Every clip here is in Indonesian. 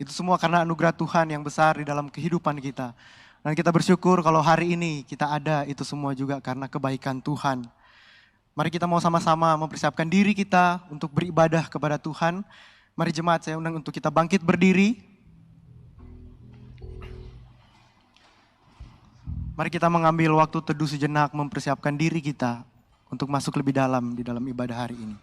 Itu semua karena anugerah Tuhan yang besar di dalam kehidupan kita. Dan kita bersyukur kalau hari ini kita ada, itu semua juga karena kebaikan Tuhan. Mari kita mau sama-sama mempersiapkan diri kita untuk beribadah kepada Tuhan. Mari jemaat, saya undang untuk kita bangkit berdiri. Mari kita mengambil waktu teduh sejenak mempersiapkan diri kita untuk masuk lebih dalam di dalam ibadah hari ini.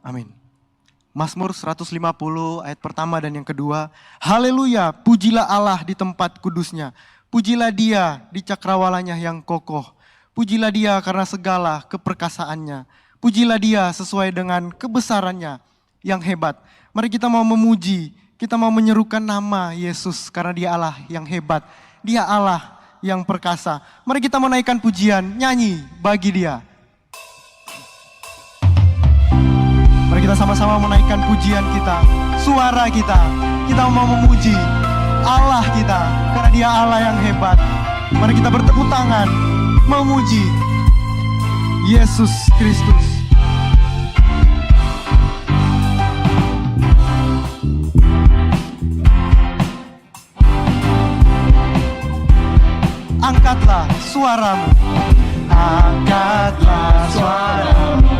Amin. Mazmur 150 ayat pertama dan yang kedua. Haleluya, pujilah Allah di tempat kudusnya. Pujilah Dia di cakrawalanya yang kokoh. Pujilah Dia karena segala keperkasaannya. Pujilah Dia sesuai dengan kebesarannya yang hebat. Mari kita mau memuji, kita mau menyerukan nama Yesus karena Dia Allah yang hebat. Dia Allah yang perkasa. Mari kita menaikkan pujian, nyanyi bagi Dia. Mari kita sama-sama menaikkan pujian kita, suara kita. Kita mau memuji Allah kita, karena Dia Allah yang hebat. Mari kita bertepuk tangan, memuji Yesus Kristus. Angkatlah suaramu, angkatlah suaramu.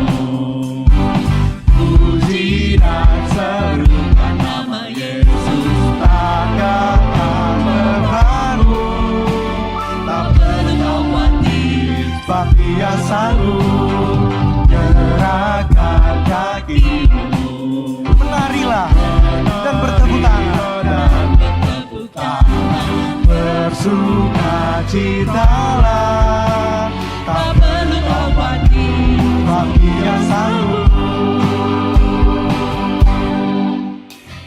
Puji dan serukan nama Yesus. Takkan bebanmu, tak perlu khawatir, sebab Dia sanggup. Gerakkan kakimu, menarilah dan bertepuk tangan. Bersukacitalah, tak perlu khawatir, sebab Dia sanggup.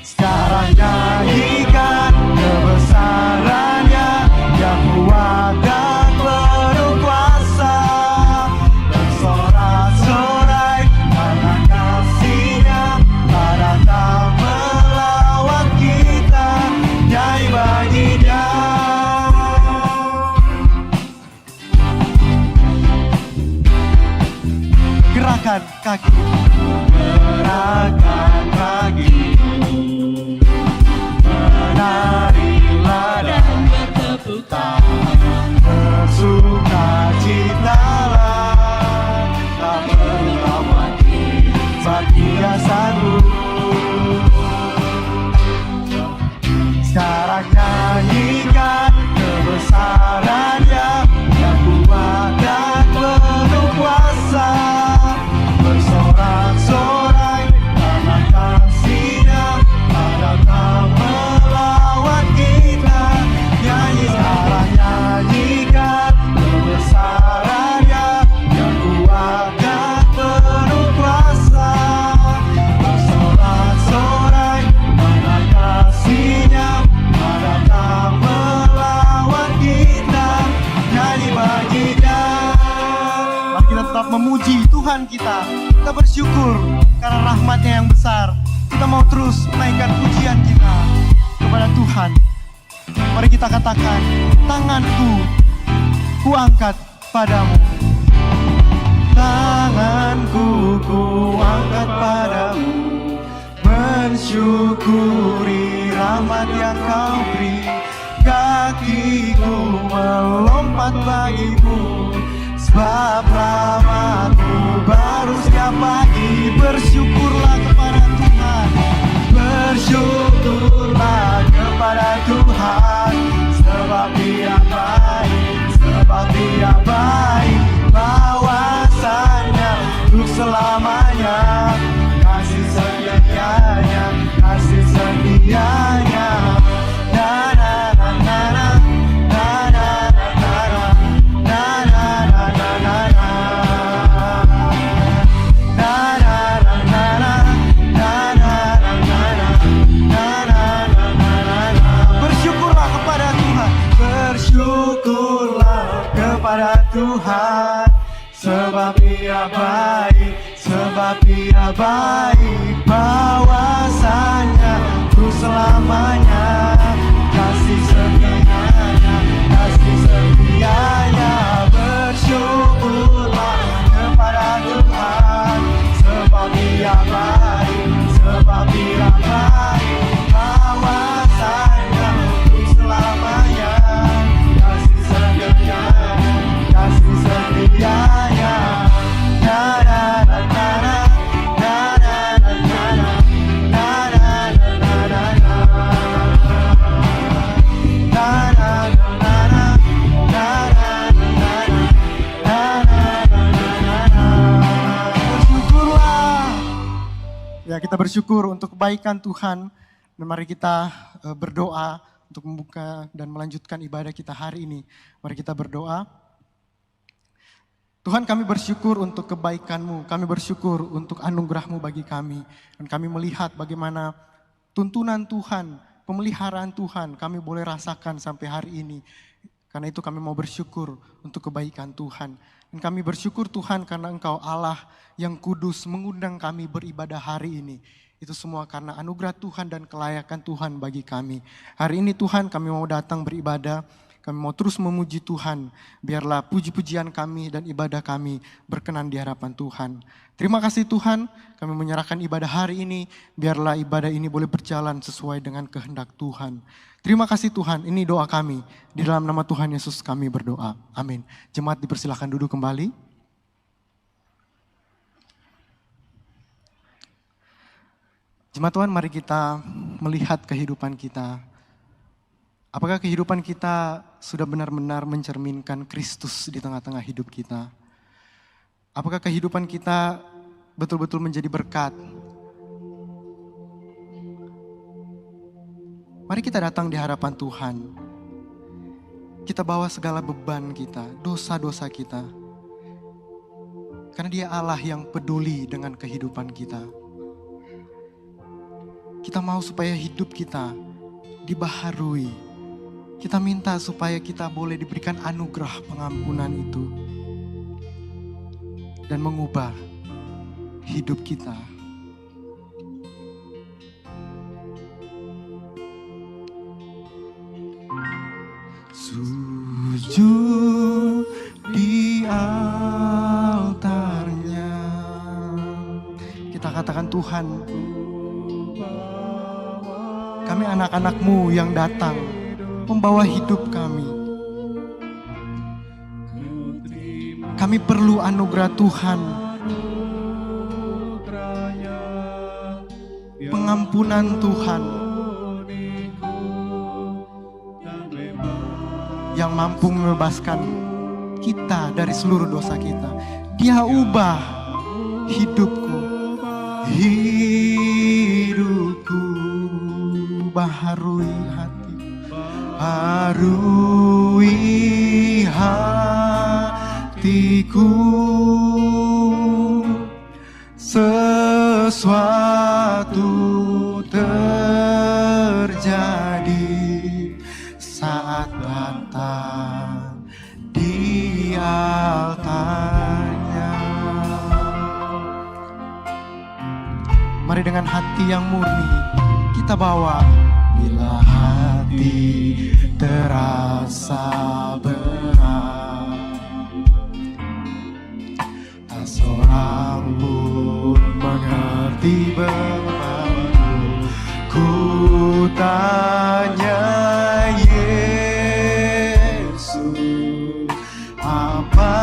Sekarang nyanyikan kebesarannya, yang kuat dan penuh kuasa. Bersorak-sorai karena kasih-Nya, tak datang melawan kita. Nyanyi bagi Dia. Gerakan kaki, gerakan kaki. Menarilah dan bertepuk tangan. Bersukacitalah, tak perlu khawatir, sebab Dia sanggup. Sekarang nyanyikan kebesarannya, yang kuat dan penuh kuasa. Bersorak-sorai karena kasih-Nya, tak datang melawan kita. Nyanyi sekarang, nyanyikan kebesarannya, yang kuat dan penuh kuasa. Bersorak-sorai karena kasih-Nya, tak datang melawan kita. Nyanyi bagi Dia. Mari kita tetap memuji Tuhan kita. Kita bersyukur karena rahmat-Nya yang besar. Kita mau terus menaikkan pujian kita kepada Tuhan. Mari kita katakan, tanganku kuangkat padamu. Tanganku kuangkat padamu, mensyukuri rahmat yang Kau beri. Kakiku melompat bagimu, sebab rahmat-Mu baru setiap pagi. Bersyukurlah kepada Tuhan, bersyukur Tuhan, sebab Ia baik, sebab Ia baik. Bahwasanya ku selamanya kasih setianya, kasih setianya. Bersyukurlah kepada Tuhan, sebab Ia baik, sebab Ia baik. Bahwasanya ku selamanya kasih setianya, kasih setianya. Na na na na na, na na na na na, na na na na na na, na na na na na, na na na na. Bersyukurlah. Ya, kita bersyukur untuk kebaikan Tuhan. Dan mari kita berdoa untuk membuka dan melanjutkan ibadah kita hari ini. Mari kita berdoa. Tuhan, kami bersyukur untuk kebaikan-Mu, kami bersyukur untuk anugerah-Mu bagi kami. Dan kami melihat bagaimana tuntunan Tuhan, pemeliharaan Tuhan kami boleh rasakan sampai hari ini. Karena itu kami mau bersyukur untuk kebaikan Tuhan. Dan kami bersyukur Tuhan karena Engkau Allah yang kudus mengundang kami beribadah hari ini. Itu semua karena anugerah Tuhan dan kelayakan Tuhan bagi kami. Hari ini Tuhan kami mau datang beribadah. Kami mau terus memuji Tuhan. Biarlah puji-pujian kami dan ibadah kami berkenan di hadapan Tuhan. Terima kasih Tuhan, kami menyerahkan ibadah hari ini. Biarlah ibadah ini boleh berjalan sesuai dengan kehendak Tuhan. Terima kasih Tuhan, ini doa kami. Di dalam nama Tuhan Yesus kami berdoa. Amin. Jemaat dipersilakan duduk kembali. Jemaat Tuhan, mari kita melihat kehidupan kita. Apakah kehidupan kita sudah benar-benar mencerminkan Kristus di tengah-tengah hidup kita? Apakah kehidupan kita betul-betul menjadi berkat? Mari kita datang di hadapan Tuhan. Kita bawa segala beban kita, dosa-dosa kita. Karena Dia Allah yang peduli dengan kehidupan kita. Kita mau supaya hidup kita dibaharui. Kita minta supaya kita boleh diberikan anugerah pengampunan itu. Dan mengubah hidup kita. Sujud di altarnya. Kita katakan Tuhan, kami anak-anak-Mu yang datang membawa hidup kami. Kami perlu anugerah Tuhan. Pengampunan Tuhan. Yang mampu membebaskan kita dari seluruh dosa kita. Dia ubah hidupku. Hidupku baharui hati. Harui hatiku, sesuatu terjadi saat datang di altarnya. Mari dengan hati yang murni kita bawa. Bila hati terasa berat, tak seorang pun mengerti bebanku. Ku tanya Yesus, apa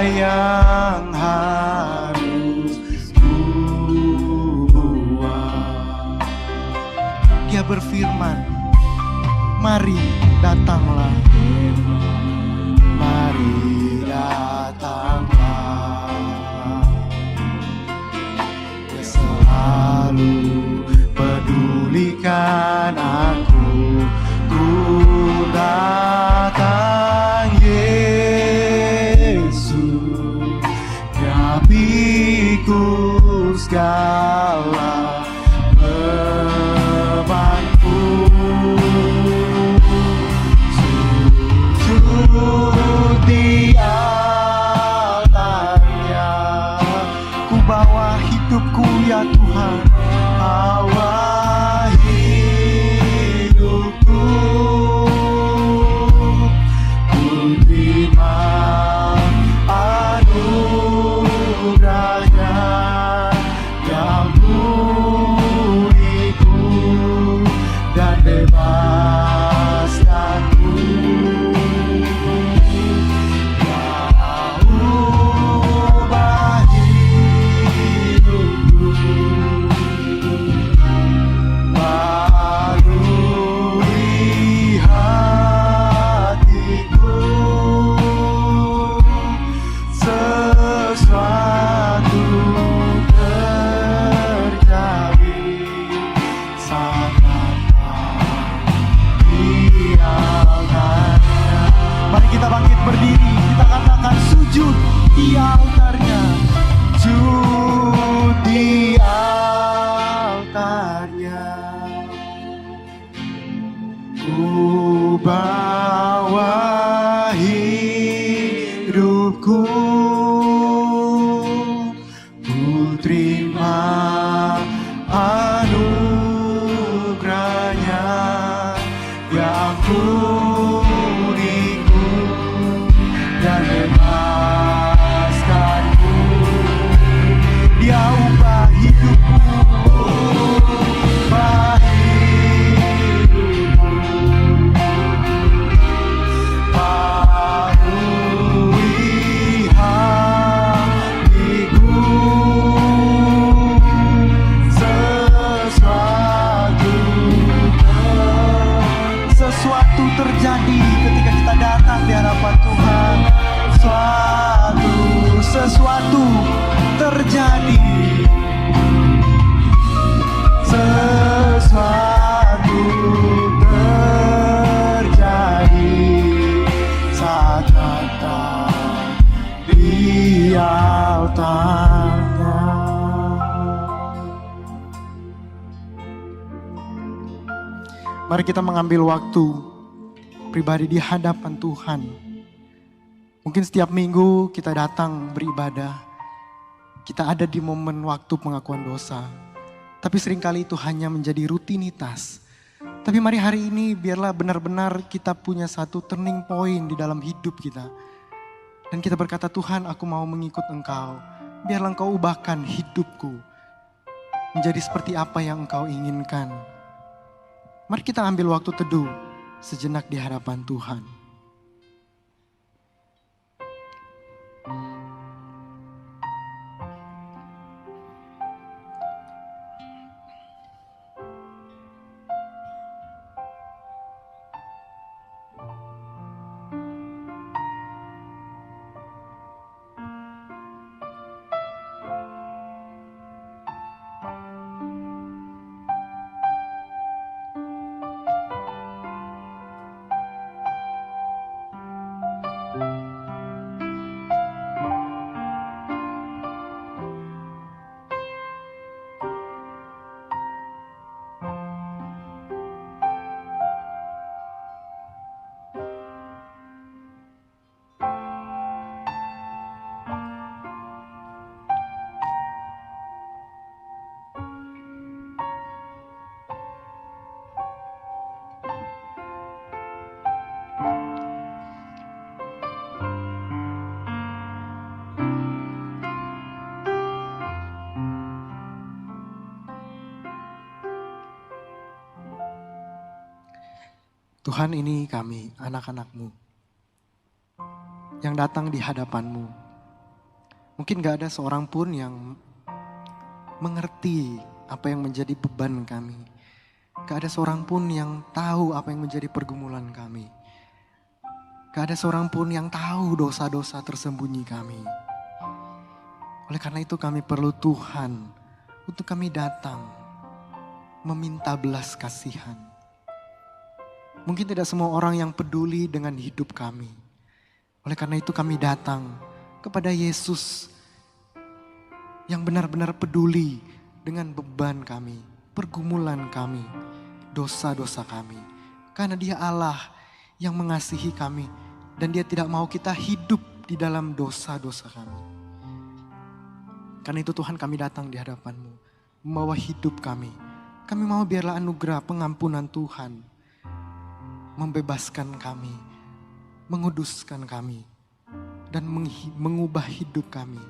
yang harus ku buat? Dia berfirman, mari datanglah, mari datanglah. Dia selalu pedulikan aku. Ku datang Yesus, gapiku segala bebanku. Sujud di Ku bawa hidupku, ku terima anugerahnya yang beriku dan bebaskanku. Dia ubah hidupku, ubah hidupku, barui hatiku. Sesuatu terjadi ketika kita datang di hadapan Tuhan. Sesuatu terjadi. Sesuatu terjadi saat datang di altarnya. Mari kita mengambil waktu pribadi di hadapan Tuhan. Mungkin setiap minggu kita datang beribadah, kita ada di momen waktu pengakuan dosa. Tapi seringkali itu hanya menjadi rutinitas. Tapi mari hari ini biarlah benar-benar kita punya satu turning point di dalam hidup kita. Dan kita berkata, Tuhan, aku mau mengikut Engkau. Biarlah Engkau ubahkan hidupku menjadi seperti apa yang Engkau inginkan. Mari kita ambil waktu teduh sejenak di hadapan Tuhan. Tuhan, ini kami, anak-anak-Mu, yang datang di hadapan-Mu. Mungkin gak ada seorang pun yang mengerti apa yang menjadi beban kami. Gak ada seorang pun yang tahu apa yang menjadi pergumulan kami. Gak ada seorang pun yang tahu dosa-dosa tersembunyi kami. Oleh karena itu kami perlu Tuhan untuk kami datang meminta belas kasihan. Mungkin tidak semua orang yang peduli dengan hidup kami. Oleh karena itu kami datang kepada Yesus yang benar-benar peduli dengan beban kami, pergumulan kami, dosa-dosa kami. Karena Dia Allah yang mengasihi kami dan Dia tidak mau kita hidup di dalam dosa-dosa kami. Karena itu Tuhan, kami datang di hadapan-Mu, membawa hidup kami. Kami mau biarlah anugerah pengampunan Tuhan membebaskan kami, menguduskan kami, dan mengubah hidup kami,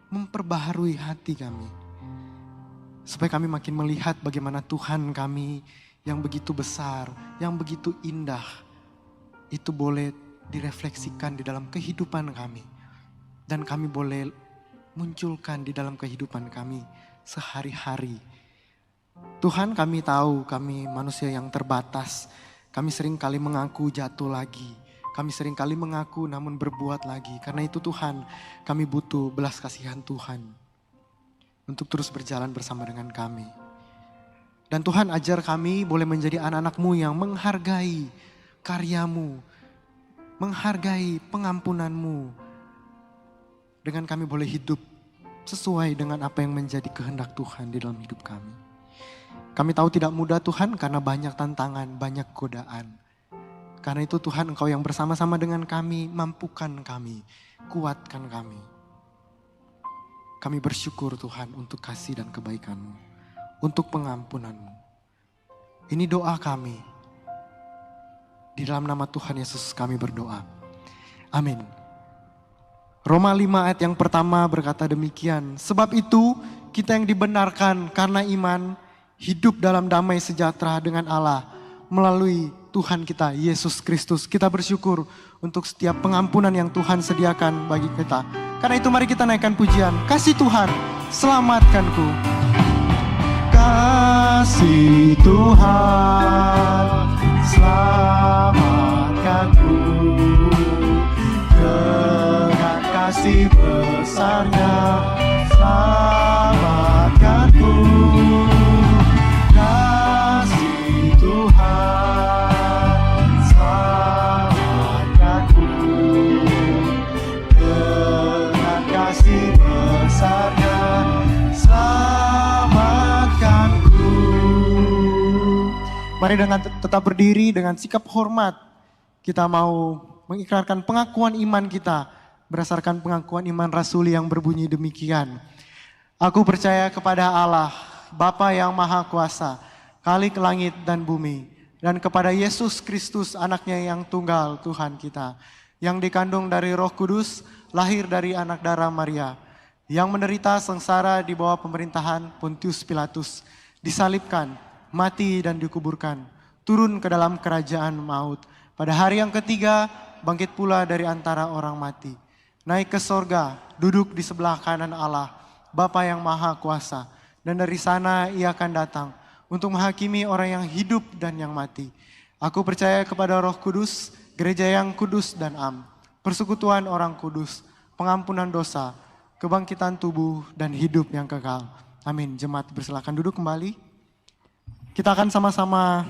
memperbaharui hati kami. Supaya kami makin melihat bagaimana Tuhan kami yang begitu besar, yang begitu indah, itu boleh direfleksikan di dalam kehidupan kami. Dan kami boleh munculkan di dalam kehidupan kami sehari-hari. Tuhan, kami tahu kami manusia yang terbatas. Kami sering kali mengaku jatuh lagi. Kami sering kali mengaku namun berbuat lagi. Karena itu Tuhan, kami butuh belas kasihan Tuhan untuk terus berjalan bersama dengan kami. Dan Tuhan, ajar kami boleh menjadi anak-anak-Mu yang menghargai karya-Mu, menghargai pengampunan-Mu. Dengan kami boleh hidup sesuai dengan apa yang menjadi kehendak Tuhan di dalam hidup kami. Kami tahu tidak mudah Tuhan karena banyak tantangan, banyak godaan. Karena itu Tuhan, Engkau yang bersama-sama dengan kami, mampukan kami, kuatkan kami. Kami bersyukur Tuhan untuk kasih dan kebaikan-Mu, untuk pengampunan-Mu. Ini doa kami. Di dalam nama Tuhan Yesus kami berdoa. Amin. Roma 5 ayat yang pertama berkata demikian. Sebab itu kita yang dibenarkan karena iman hidup dalam damai sejahtera dengan Allah melalui Tuhan kita Yesus Kristus. Kita bersyukur untuk setiap pengampunan yang Tuhan sediakan bagi kita. Karena itu mari kita naikkan pujian. Kasih Tuhan, selamatkanku. Kasih Tuhan, selamatkanku. Dengan kasih besarnya, selamatkanku. Kasih Tuhan, selamatkanku. Dengan kasih besarnya, selamatkanku. Mari dengan tetap berdiri dengan sikap hormat. Kita mau mengikrarkan pengakuan iman kita berdasarkan pengakuan iman rasuli yang berbunyi demikian. Aku percaya kepada Allah, Bapa yang Maha Kuasa, Khalik langit dan bumi, dan kepada Yesus Kristus anaknya yang tunggal Tuhan kita, yang dikandung dari Roh Kudus, lahir dari anak darah Maria, yang menderita sengsara di bawah pemerintahan Pontius Pilatus, disalibkan, mati dan dikuburkan, turun ke dalam kerajaan maut. Pada hari yang ketiga, bangkit pula dari antara orang mati. Naik ke sorga, duduk di sebelah kanan Allah, Bapa yang Maha Kuasa. Dan dari sana ia akan datang untuk menghakimi orang yang hidup dan yang mati. Aku percaya kepada Roh Kudus, gereja yang kudus dan am, persekutuan orang kudus, pengampunan dosa, kebangkitan tubuh dan hidup yang kekal. Amin. Jemaat bersilakan duduk kembali. Kita akan sama-sama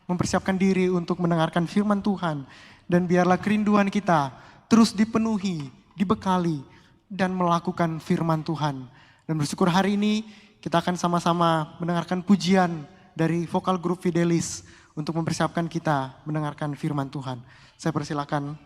mempersiapkan diri untuk mendengarkan firman Tuhan. Dan biarlah kerinduan kita terus dipenuhi, dibekali, dan melakukan firman Tuhan. Dan bersyukur hari ini kita akan sama-sama mendengarkan pujian dari vokal grup Fidelis untuk mempersiapkan kita mendengarkan firman Tuhan. Saya persilakan.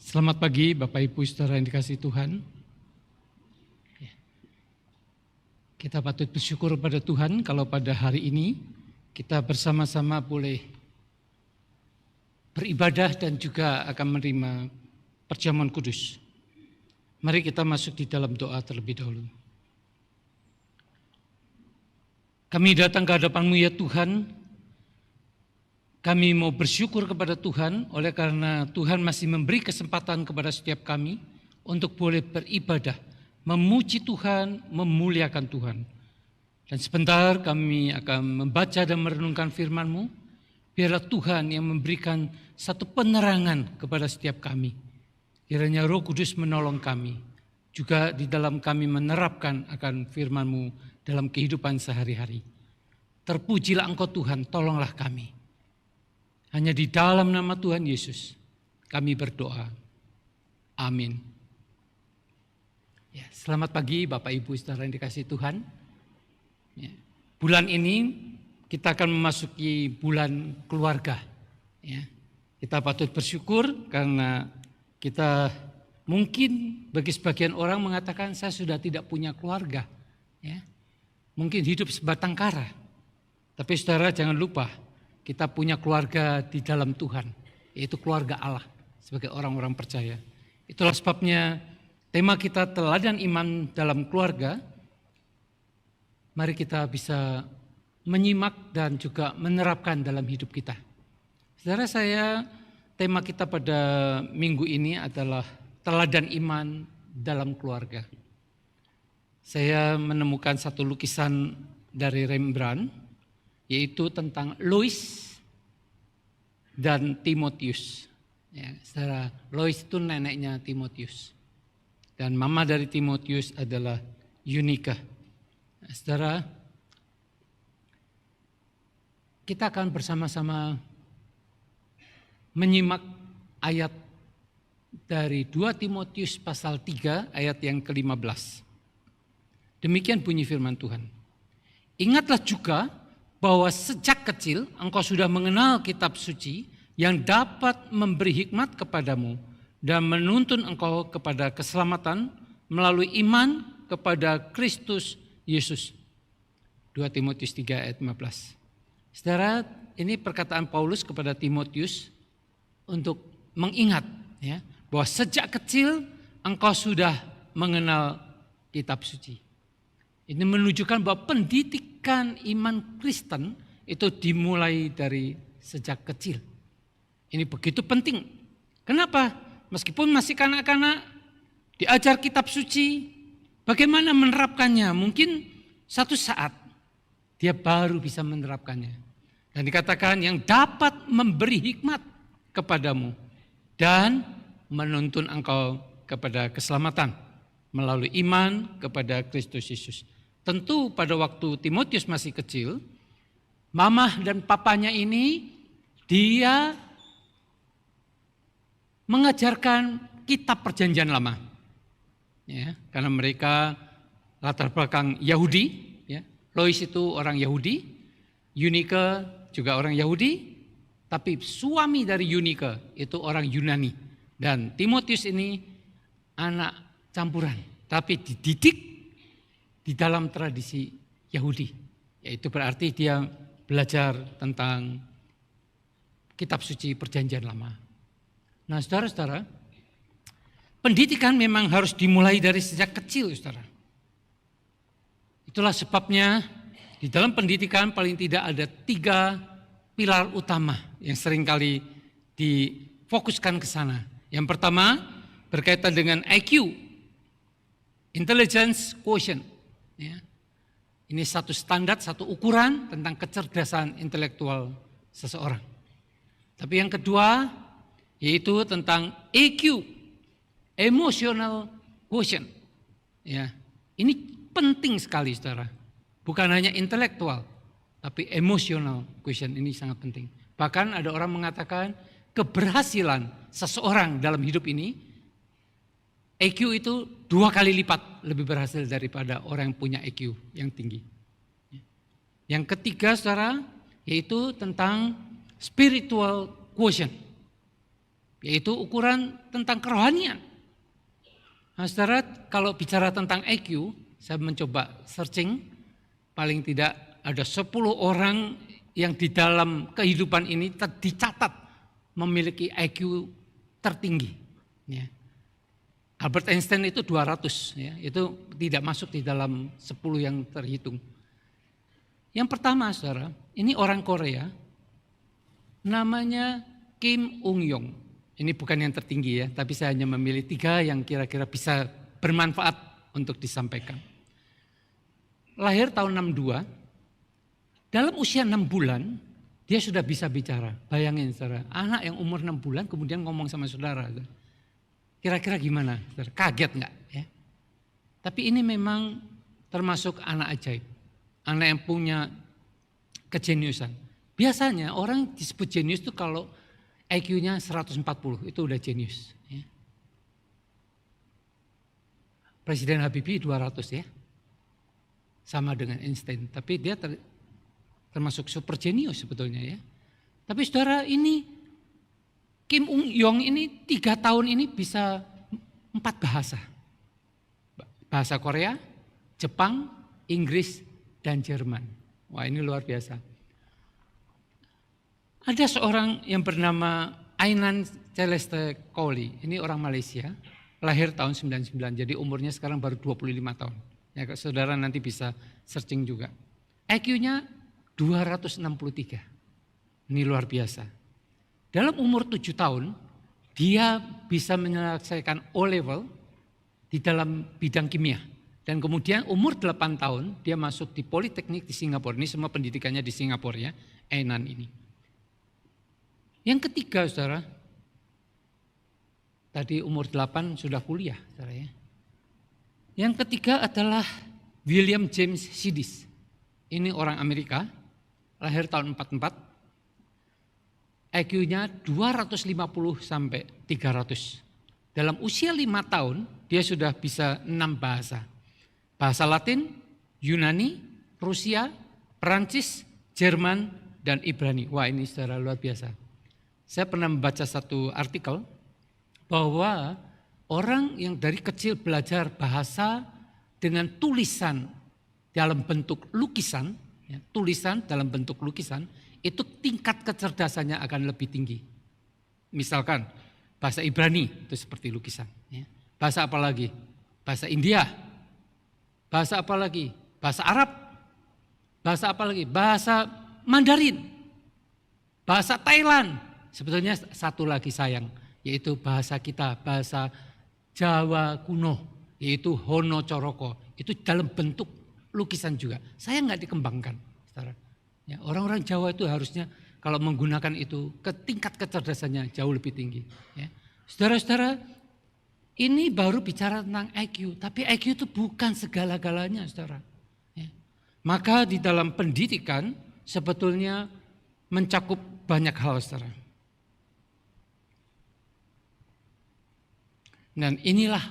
Selamat pagi Bapak Ibu Saudara yang dikasihi Tuhan. Kita patut bersyukur pada Tuhan kalau pada hari ini kita bersama-sama boleh beribadah dan juga akan menerima perjamuan kudus. Mari kita masuk di dalam doa terlebih dahulu. Kami datang ke hadapan-Mu ya Tuhan. Kami mau bersyukur kepada Tuhan oleh karena Tuhan masih memberi kesempatan kepada setiap kami untuk boleh beribadah, memuji Tuhan, memuliakan Tuhan. Dan sebentar kami akan membaca dan merenungkan firman-Mu. Biarlah Tuhan yang memberikan satu penerangan kepada setiap kami. Kiranya Roh Kudus menolong kami. Juga di dalam kami menerapkan akan firman-Mu dalam kehidupan sehari-hari. Terpujilah Engkau Tuhan, tolonglah kami. Hanya di dalam nama Tuhan Yesus kami berdoa. Amin. Ya, selamat pagi Bapak Ibu Saudara yang dikasihi Tuhan. Ya, bulan ini kita akan memasuki bulan keluarga. Ya, kita patut bersyukur karena kita mungkin bagi sebagian orang mengatakan saya sudah tidak punya keluarga. Ya, mungkin hidup sebatang kara. Tapi saudara jangan lupa kita punya keluarga di dalam Tuhan, yaitu keluarga Allah sebagai orang-orang percaya. Itulah sebabnya tema kita teladan iman dalam keluarga. Mari kita bisa menyimak dan juga menerapkan dalam hidup kita. Saudara tema kita pada minggu ini adalah teladan iman dalam keluarga. Saya menemukan satu lukisan dari Rembrandt, yaitu tentang Lois dan Timotius. Ya, saudara, Lois itu neneknya Timotius. Dan mama dari Timotius adalah Yunika. Nah, saudara, kita akan bersama-sama menyimak ayat dari 2 Timotius pasal 3 ayat yang ke-15. Demikian bunyi firman Tuhan. Ingatlah juga bahwa sejak kecil engkau sudah mengenal kitab suci yang dapat memberi hikmat kepadamu dan menuntun engkau kepada keselamatan melalui iman kepada Kristus Yesus. 2 Timotius 3 ayat 15. Saudara, ini perkataan Paulus kepada Timotius untuk mengingat ya, bahwa sejak kecil engkau sudah mengenal kitab suci. Ini menunjukkan bahwa pendidikan iman Kristen itu dimulai dari sejak kecil. Ini begitu penting. Kenapa? Meskipun masih kanak-kanak, diajar kitab suci, bagaimana menerapkannya? Mungkin satu saat dia baru bisa menerapkannya. Dan dikatakan yang dapat memberi hikmat kepadamu dan menuntun engkau kepada keselamatan melalui iman kepada Kristus Yesus. Tentu pada waktu Timotius masih kecil, mamah dan papanya ini dia mengajarkan kitab perjanjian lama. Ya, karena mereka latar belakang Yahudi. Ya. Lois itu orang Yahudi, Yunika juga orang Yahudi, tapi suami dari Yunika itu orang Yunani. Dan Timotius ini anak campuran, tapi dididik di dalam tradisi Yahudi, yaitu berarti dia belajar tentang kitab suci perjanjian lama. Nah saudara-saudara, pendidikan memang harus dimulai dari sejak kecil saudara. Itulah sebabnya di dalam pendidikan paling tidak ada 3 pilar utama yang seringkali difokuskan ke sana. Yang pertama berkaitan dengan IQ, Intelligence Quotient. Ya. Ini satu standar, satu ukuran tentang kecerdasan intelektual seseorang. Tapi yang kedua yaitu tentang EQ, Emotional Quotient. Ya. Ini penting sekali saudara. Bukan hanya intelektual, tapi emotional quotient ini sangat penting. Bahkan ada orang mengatakan keberhasilan seseorang dalam hidup ini, EQ itu 2 kali lipat lebih berhasil daripada orang yang punya EQ yang tinggi. Yang ketiga saudara, yaitu tentang spiritual quotient. yaitu ukuran tentang kerohanian. Nah, saudara, kalau bicara tentang IQ, saya mencoba searching, paling tidak ada 10 orang yang di dalam kehidupan ini dicatat memiliki IQ tertinggi. Ya. Albert Einstein itu 200, ya, itu tidak masuk di dalam 10 yang terhitung. Yang pertama, saudara, ini orang Korea, namanya Kim Ung-yong. Ini bukan yang tertinggi ya, tapi saya hanya memilih 3 yang kira-kira bisa bermanfaat untuk disampaikan. Lahir tahun 62, dalam usia 6 bulan, dia sudah bisa bicara. Bayangin saudara, anak yang umur 6 bulan kemudian ngomong sama saudara. Kira-kira gimana? Kaget enggak? Ya? Tapi ini memang termasuk anak ajaib. Anak yang punya kejeniusan. Biasanya orang disebut jenius itu kalau IQ-nya 140, itu udah jenius. Ya. Presiden Habibie 200 ya. Sama dengan Einstein. Tapi dia termasuk super jenius sebetulnya ya. Tapi saudara ini Kim Ung-yong ini 3 tahun ini bisa 4 bahasa. Bahasa Korea, Jepang, Inggris, dan Jerman. Wah ini luar biasa. Ada seorang yang bernama Ainan Celeste Kohli. Ini orang Malaysia, lahir tahun 99. Jadi umurnya sekarang baru 25 tahun. Ya, saudara nanti bisa searching juga. IQ-nya 263. Ini luar biasa. Dalam umur 7 tahun, dia bisa menyelesaikan O-level di dalam bidang kimia. Dan kemudian umur 8 tahun, dia masuk di Politeknik di Singapura. Ini semua pendidikannya di Singapura ya, Ainan ini. Yang ketiga saudara, tadi umur 8 sudah kuliah saudara ya. Yang ketiga adalah William James Sidis. Ini orang Amerika, lahir tahun 44. IQ-nya 250 sampai 300. Dalam usia 5 tahun dia sudah bisa 6 bahasa. Bahasa Latin, Yunani, Rusia, Perancis, Jerman, dan Ibrani. Wah ini secara luar biasa. Saya pernah membaca satu artikel bahwa orang yang dari kecil belajar bahasa dengan tulisan dalam bentuk lukisan, ya, tulisan dalam bentuk lukisan, itu tingkat kecerdasannya akan lebih tinggi. Misalkan bahasa Ibrani itu seperti lukisan. Ya. Bahasa apa lagi? Bahasa India. Bahasa apa lagi? Bahasa Arab. Bahasa apa lagi? Bahasa Mandarin. Bahasa Thailand. Sebetulnya satu lagi sayang, yaitu bahasa kita, bahasa Jawa kuno, yaitu Hono Coroko. Itu dalam bentuk lukisan juga. Saya nggak dikembangkan, saudara. Ya, orang-orang Jawa itu harusnya kalau menggunakan itu ke tingkat kecerdasannya jauh lebih tinggi. Ya. Saudara-saudara, ini baru bicara tentang IQ, tapi IQ itu bukan segala-galanya, saudara. Ya. Maka di dalam pendidikan sebetulnya mencakup banyak hal, saudara. Dan inilah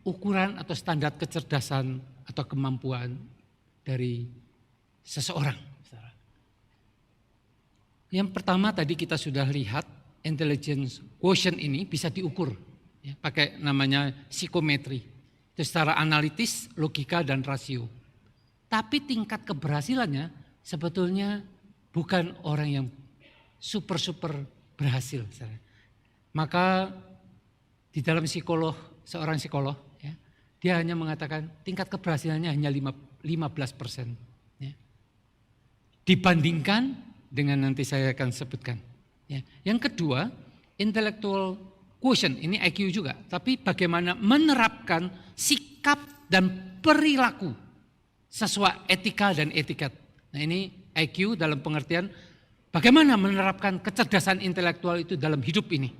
ukuran atau standar kecerdasan atau kemampuan dari seseorang. Yang pertama tadi kita sudah lihat intelligence quotient ini bisa diukur ya, pakai namanya psikometri. Itu secara analitis, logika dan rasio. Tapi tingkat keberhasilannya sebetulnya bukan orang yang super berhasil. Maka di dalam seorang psikolog ya, dia hanya mengatakan tingkat keberhasilannya hanya 15%. Ya. Dibandingkan dengan nanti saya akan sebutkan. Ya. Yang kedua, intellectual quotient, ini IQ juga. Tapi bagaimana menerapkan sikap dan perilaku sesuai etika dan etiket. Nah ini IQ dalam pengertian bagaimana menerapkan kecerdasan intelektual itu dalam hidup ini.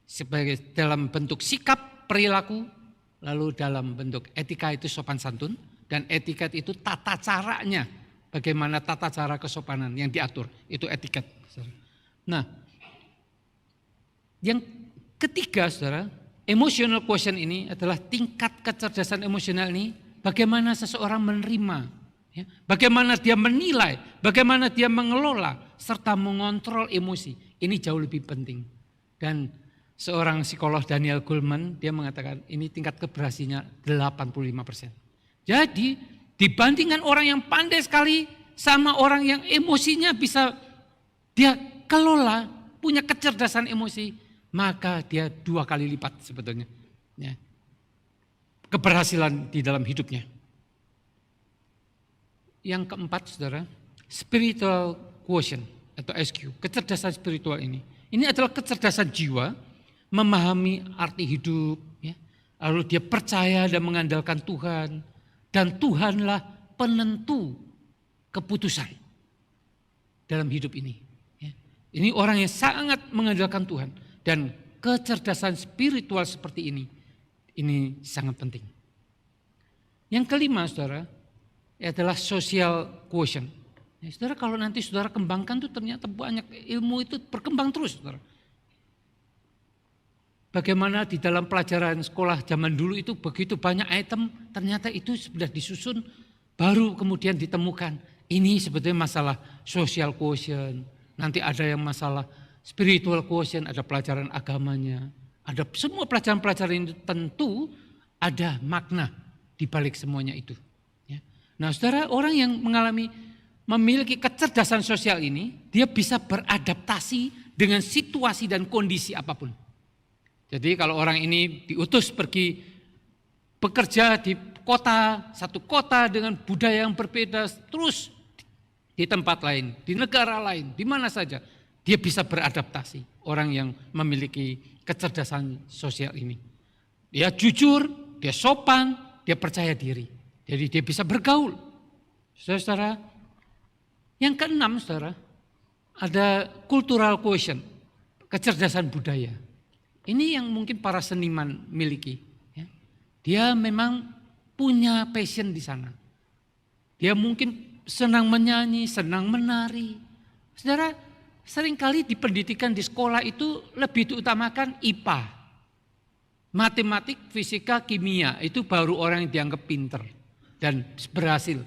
Sebagai dalam bentuk sikap, perilaku, lalu dalam bentuk etika itu sopan santun. Dan etiket itu tata caranya. Bagaimana tata cara kesopanan yang diatur, itu etiket. Nah, yang ketiga saudara, emotional quotient ini adalah tingkat kecerdasan emosional ini, bagaimana seseorang menerima, ya, bagaimana dia menilai, bagaimana dia mengelola, serta mengontrol emosi. Ini jauh lebih penting. Dan seorang psikolog Daniel Goleman, dia mengatakan ini tingkat keberhasilannya 85%. Jadi dibandingkan orang yang pandai sekali sama orang yang emosinya bisa dia kelola, punya kecerdasan emosi, maka dia 2 kali lipat sebetulnya. Ya. Keberhasilan di dalam hidupnya. Yang keempat, saudara, spiritual quotient atau SQ, kecerdasan spiritual ini. Ini adalah kecerdasan jiwa, memahami arti hidup, ya. Lalu dia percaya dan mengandalkan Tuhan, dan Tuhanlah penentu keputusan dalam hidup ini. Ya. Ini orang yang sangat mengandalkan Tuhan, dan kecerdasan spiritual seperti ini sangat penting. Yang kelima, saudara, adalah social quotient. Ya, saudara, kalau nanti saudara kembangkan tuh ternyata banyak ilmu itu berkembang terus, saudara. Bagaimana di dalam pelajaran sekolah zaman dulu itu begitu banyak item, ternyata itu sudah disusun, baru kemudian ditemukan. Ini sebetulnya masalah social quotient, nanti ada yang masalah spiritual quotient, ada pelajaran agamanya, ada semua pelajaran-pelajaran itu tentu ada makna di balik semuanya itu. Ya. Nah, saudara, orang yang memiliki kecerdasan sosial ini, dia bisa beradaptasi dengan situasi dan kondisi apapun. Jadi kalau orang ini diutus pergi bekerja di kota, satu kota dengan budaya yang berbeda, terus di tempat lain, di negara lain, di mana saja, dia bisa beradaptasi. Orang yang memiliki kecerdasan sosial ini. Dia jujur, dia sopan, dia percaya diri. Jadi dia bisa bergaul. Saudara, yang keenam, saudara, ada cultural quotient, kecerdasan budaya. Ini yang mungkin para seniman miliki. Ya. Dia memang punya passion di sana. Dia mungkin senang menyanyi, senang menari. Saudara, seringkali di pendidikan di sekolah itu lebih diutamakan IPA. Matematik, fisika, kimia, itu baru orang yang dianggap pinter dan berhasil.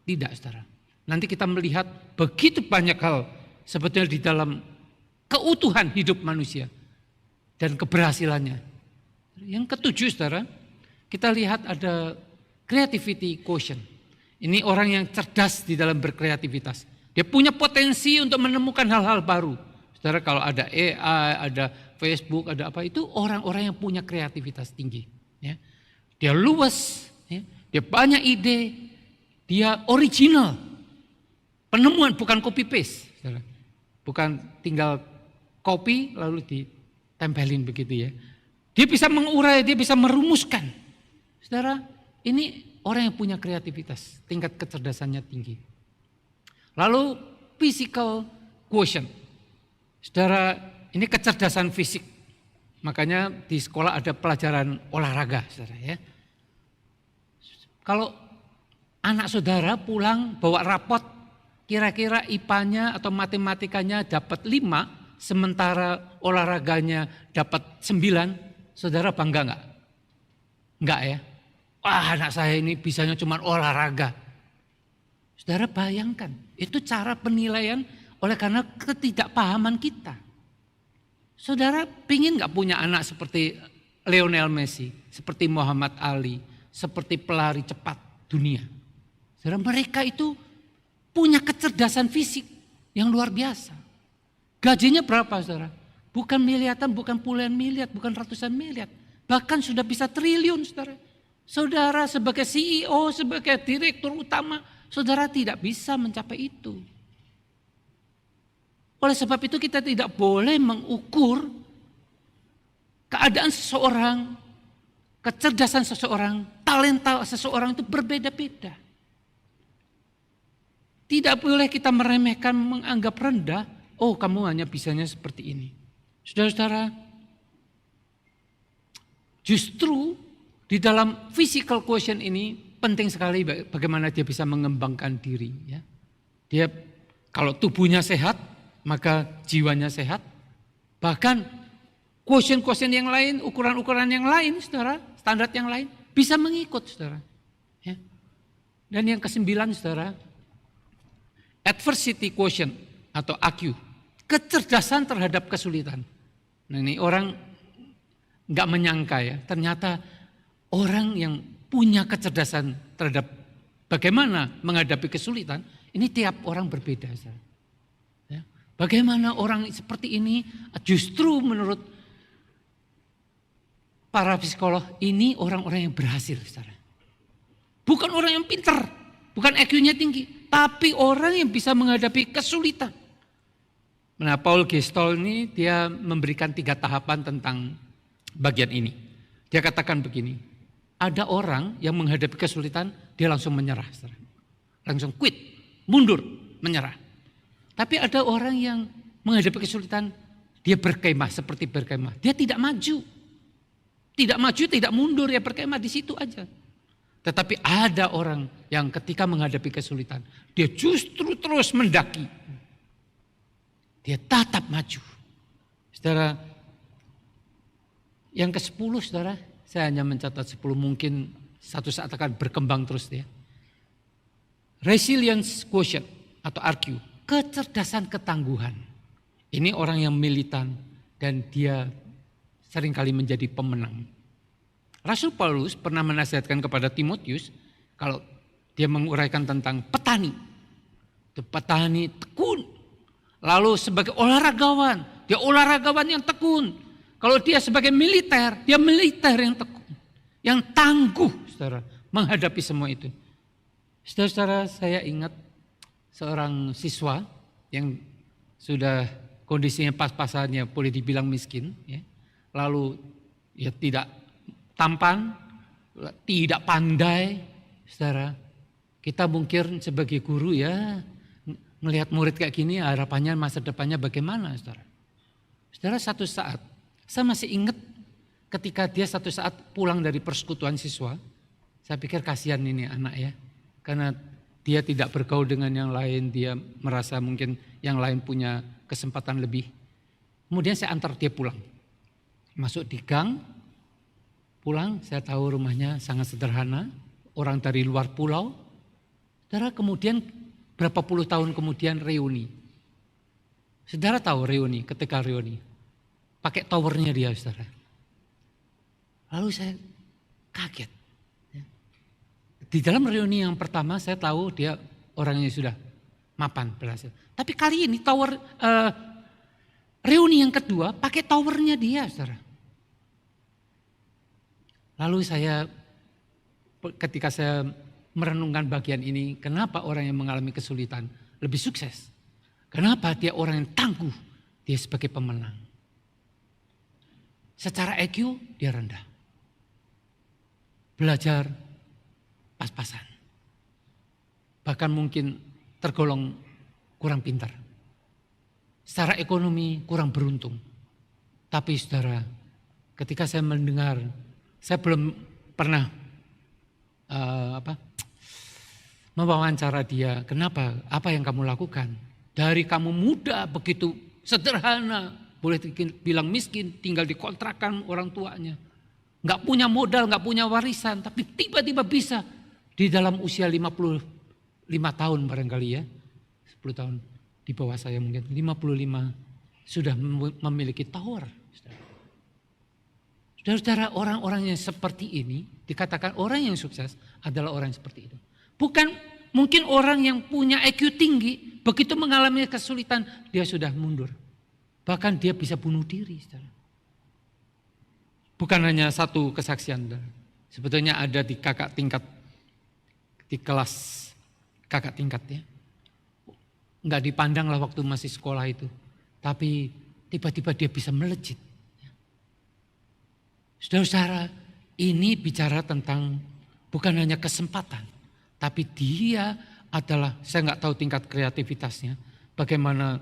Tidak, saudara. Nanti kita melihat begitu banyak hal sebetulnya di dalam keutuhan hidup manusia dan keberhasilannya. Yang ketujuh, saudara, kita lihat ada creativity quotient. Ini orang yang cerdas di dalam berkreativitas. Dia punya potensi untuk menemukan hal-hal baru. Saudara, kalau ada AI, ada Facebook, ada apa, itu orang-orang yang punya kreativitas tinggi. Ya. Dia luas, ya. Dia banyak ide, dia original. Penemuan bukan copy paste, saudara. Bukan tinggal copy lalu ditempelin begitu ya. Dia bisa mengurai, dia bisa merumuskan. Saudara, ini orang yang punya kreativitas, tingkat kecerdasannya tinggi. Lalu physical quotient. Saudara, ini kecerdasan fisik. Makanya di sekolah ada pelajaran olahraga, saudara ya. Kalau anak saudara pulang bawa rapot, kira-kira IPA-nya atau matematikanya dapat 5, sementara olahraganya dapat 9, saudara bangga enggak? Enggak ya? Wah, anak saya ini bisanya cuma olahraga. Saudara bayangkan, itu cara penilaian oleh karena ketidakpahaman kita. Saudara pingin enggak punya anak seperti Lionel Messi, seperti Muhammad Ali, seperti pelari cepat dunia. Saudara, mereka itu punya kecerdasan fisik yang luar biasa. Gajinya berapa, saudara? Bukan miliaran, bukan puluhan miliar, bukan ratusan miliar. Bahkan sudah bisa triliun, saudara. Saudara sebagai CEO, sebagai direktur utama, saudara tidak bisa mencapai itu. Oleh sebab itu kita tidak boleh mengukur keadaan seseorang, kecerdasan seseorang, talenta seseorang itu berbeda-beda. Tidak boleh kita meremehkan, menganggap rendah, oh kamu hanya bisanya seperti ini. Saudara-saudara, justru di dalam physical quotient ini penting sekali bagaimana dia bisa mengembangkan diri. Ya. Dia kalau tubuhnya sehat, maka jiwanya sehat. Bahkan quotient-quotient yang lain, ukuran-ukuran yang lain, saudara, standar yang lain bisa mengikut, saudara. Ya. Dan yang kesembilan, saudara, adversity quotient atau AQ, kecerdasan terhadap kesulitan. Nah, ini orang nggak menyangka ya, ternyata orang yang punya kecerdasan terhadap bagaimana menghadapi kesulitan, ini tiap orang berbeda. Ya. Bagaimana orang seperti ini justru menurut para psikolog ini orang-orang yang berhasil. Saudara. Bukan orang yang pintar, bukan IQ-nya tinggi, tapi orang yang bisa menghadapi kesulitan. Nah, Paul Gestol ini dia memberikan 3 tahapan tentang bagian ini. Dia katakan begini, ada orang yang menghadapi kesulitan, dia langsung menyerah. Langsung quit, mundur, menyerah. Tapi ada orang yang menghadapi kesulitan, dia berkemah seperti berkemah. Dia tidak maju. Tidak maju, tidak mundur, ya berkemah di situ aja. Tetapi ada orang yang ketika menghadapi kesulitan, dia justru terus mendaki. Dia tetap maju. Saudara, yang ke-10 saudara, saya hanya mencatat 10, mungkin satu saat akan berkembang terus dia. Resilience quotient atau RQ, kecerdasan ketangguhan. Ini orang yang militan dan dia seringkali menjadi pemenang. Rasul Paulus pernah menasihatkan kepada Timotius kalau dia menguraikan tentang petani. Itu petani tekun. Lalu sebagai olahragawan, dia olahragawan yang tekun. Kalau dia sebagai militer, dia militer yang tekun. Yang tangguh, saudara, menghadapi semua itu. Saudara-saudara, saya ingat seorang siswa yang sudah kondisinya pas-pasannya boleh dibilang miskin. Ya. Lalu ya tidak tampan, tidak pandai. Saudara, kita mungkin sebagai guru ya, melihat murid kayak gini harapannya masa depannya bagaimana, saudara. Saudara, satu saat, saya masih ingat ketika dia satu saat pulang dari persekutuan siswa, saya pikir kasihan ini anak ya. Karena dia tidak bergaul dengan yang lain, dia merasa mungkin yang lain punya kesempatan lebih. Kemudian saya antar dia pulang. Masuk di gang, pulang, saya tahu rumahnya sangat sederhana, orang dari luar pulau. Saudara, kemudian berapa puluh tahun kemudian reuni. Saudara tahu reuni, ketika reuni. Pakai towernya dia, saudara. Lalu saya kaget. Di dalam reuni yang pertama saya tahu dia orangnya sudah mapan berhasil. Tapi kali ini tower reuni yang kedua pakai towernya dia, saudara. Lalu saya ketika saya merenungkan bagian ini, kenapa orang yang mengalami kesulitan lebih sukses? Kenapa dia orang yang tangguh? Dia sebagai pemenang. Secara IQ dia rendah. Belajar pas-pasan. Bahkan mungkin tergolong kurang pintar. Secara ekonomi kurang beruntung. Tapi saudara, ketika saya mendengar, saya belum pernah mewawancara dia, kenapa, apa yang kamu lakukan? Dari kamu muda begitu sederhana, boleh bilang miskin, tinggal di kontrakan orang tuanya. Gak punya modal, gak punya warisan, tapi tiba-tiba bisa di dalam usia 55 tahun barangkali ya. 10 tahun di bawah saya mungkin, 55 sudah memiliki tower. Saudara-saudara, orang-orang yang seperti ini dikatakan orang yang sukses adalah orang yang seperti itu. Bukan mungkin orang yang punya IQ tinggi, begitu mengalami kesulitan dia sudah mundur. Bahkan dia bisa bunuh diri. Saudara. Bukan hanya satu kesaksian. Saudara. Sebetulnya ada di kakak tingkat, di kelas kakak tingkat ya. Enggak dipandang lah waktu masih sekolah itu. Tapi tiba-tiba dia bisa melejit. Saudara-saudara, ini bicara tentang bukan hanya kesempatan, tapi dia adalah, saya nggak tahu tingkat kreativitasnya, bagaimana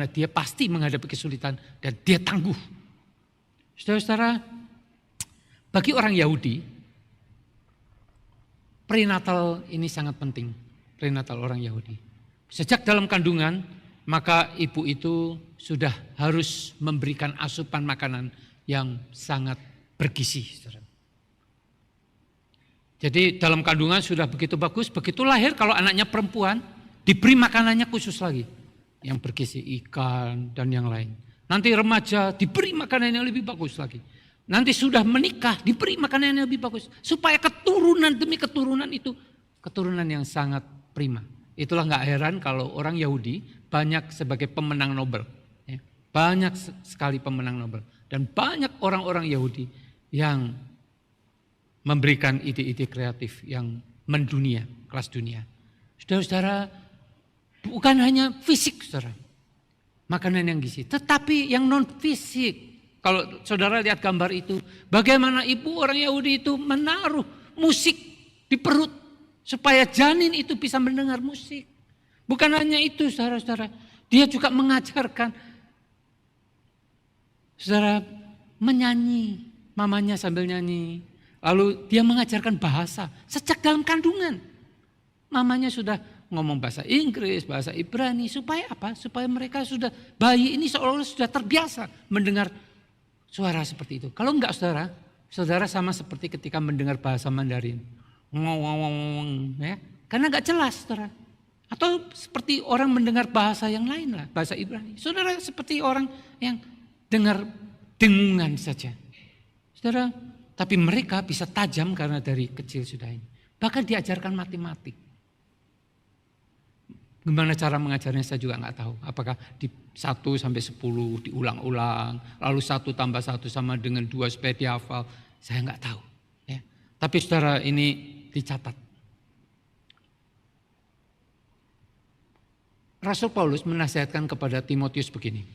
dia pasti menghadapi kesulitan dan dia tangguh. Saudara-saudara, bagi orang Yahudi, prenatal ini sangat penting, prenatal orang Yahudi. Sejak dalam kandungan, maka ibu itu sudah harus memberikan asupan makanan yang sangat bergizi. Jadi dalam kandungan sudah begitu bagus, begitu lahir kalau anaknya perempuan diberi makanannya khusus lagi. Yang bergizi ikan dan yang lain. Nanti remaja diberi makanan yang lebih bagus lagi. Nanti sudah menikah diberi makanan yang lebih bagus. Supaya keturunan demi keturunan itu keturunan yang sangat prima. Itulah gak heran kalau orang Yahudi banyak sebagai pemenang Nobel. Ya. Banyak sekali pemenang Nobel. Dan banyak orang-orang Yahudi yang memberikan ide-ide kreatif yang mendunia, kelas dunia. Saudara-saudara, bukan hanya fisik saudara. Makanan yang gizi, tetapi yang non fisik. Kalau saudara lihat gambar itu, bagaimana ibu orang Yahudi itu menaruh musik di perut supaya janin itu bisa mendengar musik. Bukan hanya itu saudara-saudara, dia juga mengajarkan saudara menyanyi, mamanya sambil nyanyi. Lalu dia mengajarkan bahasa sejak dalam kandungan. Mamanya sudah ngomong bahasa Inggris, bahasa Ibrani, supaya apa? Supaya mereka sudah, bayi ini seolah-olah sudah terbiasa mendengar suara seperti itu. Kalau enggak saudara, saudara sama seperti ketika mendengar bahasa Mandarin. Ngomong, ya. Karena enggak jelas saudara. Atau seperti orang mendengar bahasa yang lain lah, bahasa Ibrani. Saudara seperti orang yang dengar dengungan saja. Saudara, tapi mereka bisa tajam karena dari kecil sudah ini. Bahkan diajarkan matematik. Gimana cara mengajarnya saya juga nggak tahu. Apakah di 1 sampai 10 diulang-ulang, lalu 1 tambah 1 sama dengan 2 supaya dihafal. Saya nggak tahu. Ya. Tapi saudara ini dicatat. Rasul Paulus menasihatkan kepada Timotius begini.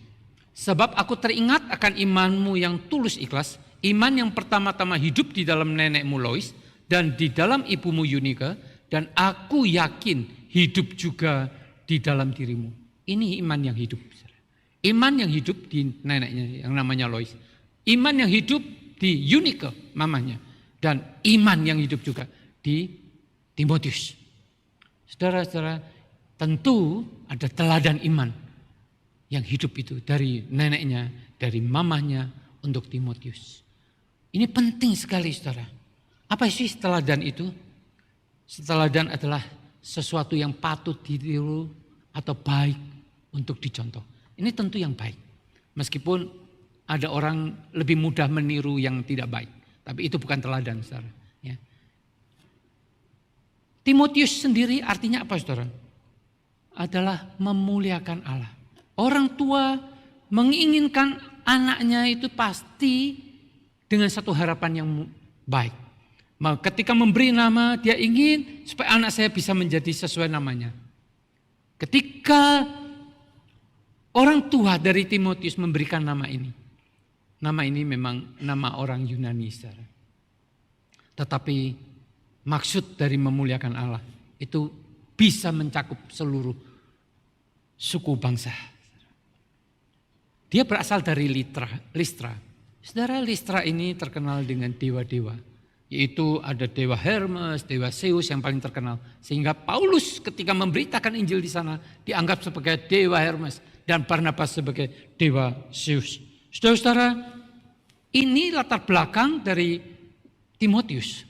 Sebab aku teringat akan imanmu yang tulus ikhlas, iman yang pertama-tama hidup di dalam nenekmu Lois dan di dalam ibumu Yunika, dan aku yakin hidup juga di dalam dirimu. Ini iman yang hidup. Iman yang hidup di neneknya yang namanya Lois. Iman yang hidup di Yunika mamanya. Dan iman yang hidup juga di Timotius. Saudara-saudara, tentu ada teladan iman yang hidup itu dari neneknya, dari mamanya untuk Timotius. Ini penting sekali saudara. Apa sih teladan itu? Teladan adalah sesuatu yang patut ditiru atau baik untuk dicontoh. Ini tentu yang baik. Meskipun ada orang lebih mudah meniru yang tidak baik. Tapi itu bukan teladan saudara. Ya. Timotius sendiri artinya apa saudara? Adalah memuliakan Allah. Orang tua menginginkan anaknya itu pasti dengan satu harapan yang baik. Ketika memberi nama, dia ingin supaya anak saya bisa menjadi sesuai namanya. Ketika orang tua dari Timotius memberikan nama ini memang nama orang Yunani saudara. Tetapi maksud dari memuliakan Allah itu bisa mencakup seluruh suku bangsa. Dia berasal dari Listra. Saudara, Listra ini terkenal dengan dewa-dewa. Yaitu ada dewa Hermes, dewa Zeus yang paling terkenal. Sehingga Paulus ketika memberitakan Injil di sana dianggap sebagai dewa Hermes dan Barnabas sebagai dewa Zeus. Saudara-saudara, ini latar belakang dari Timotius.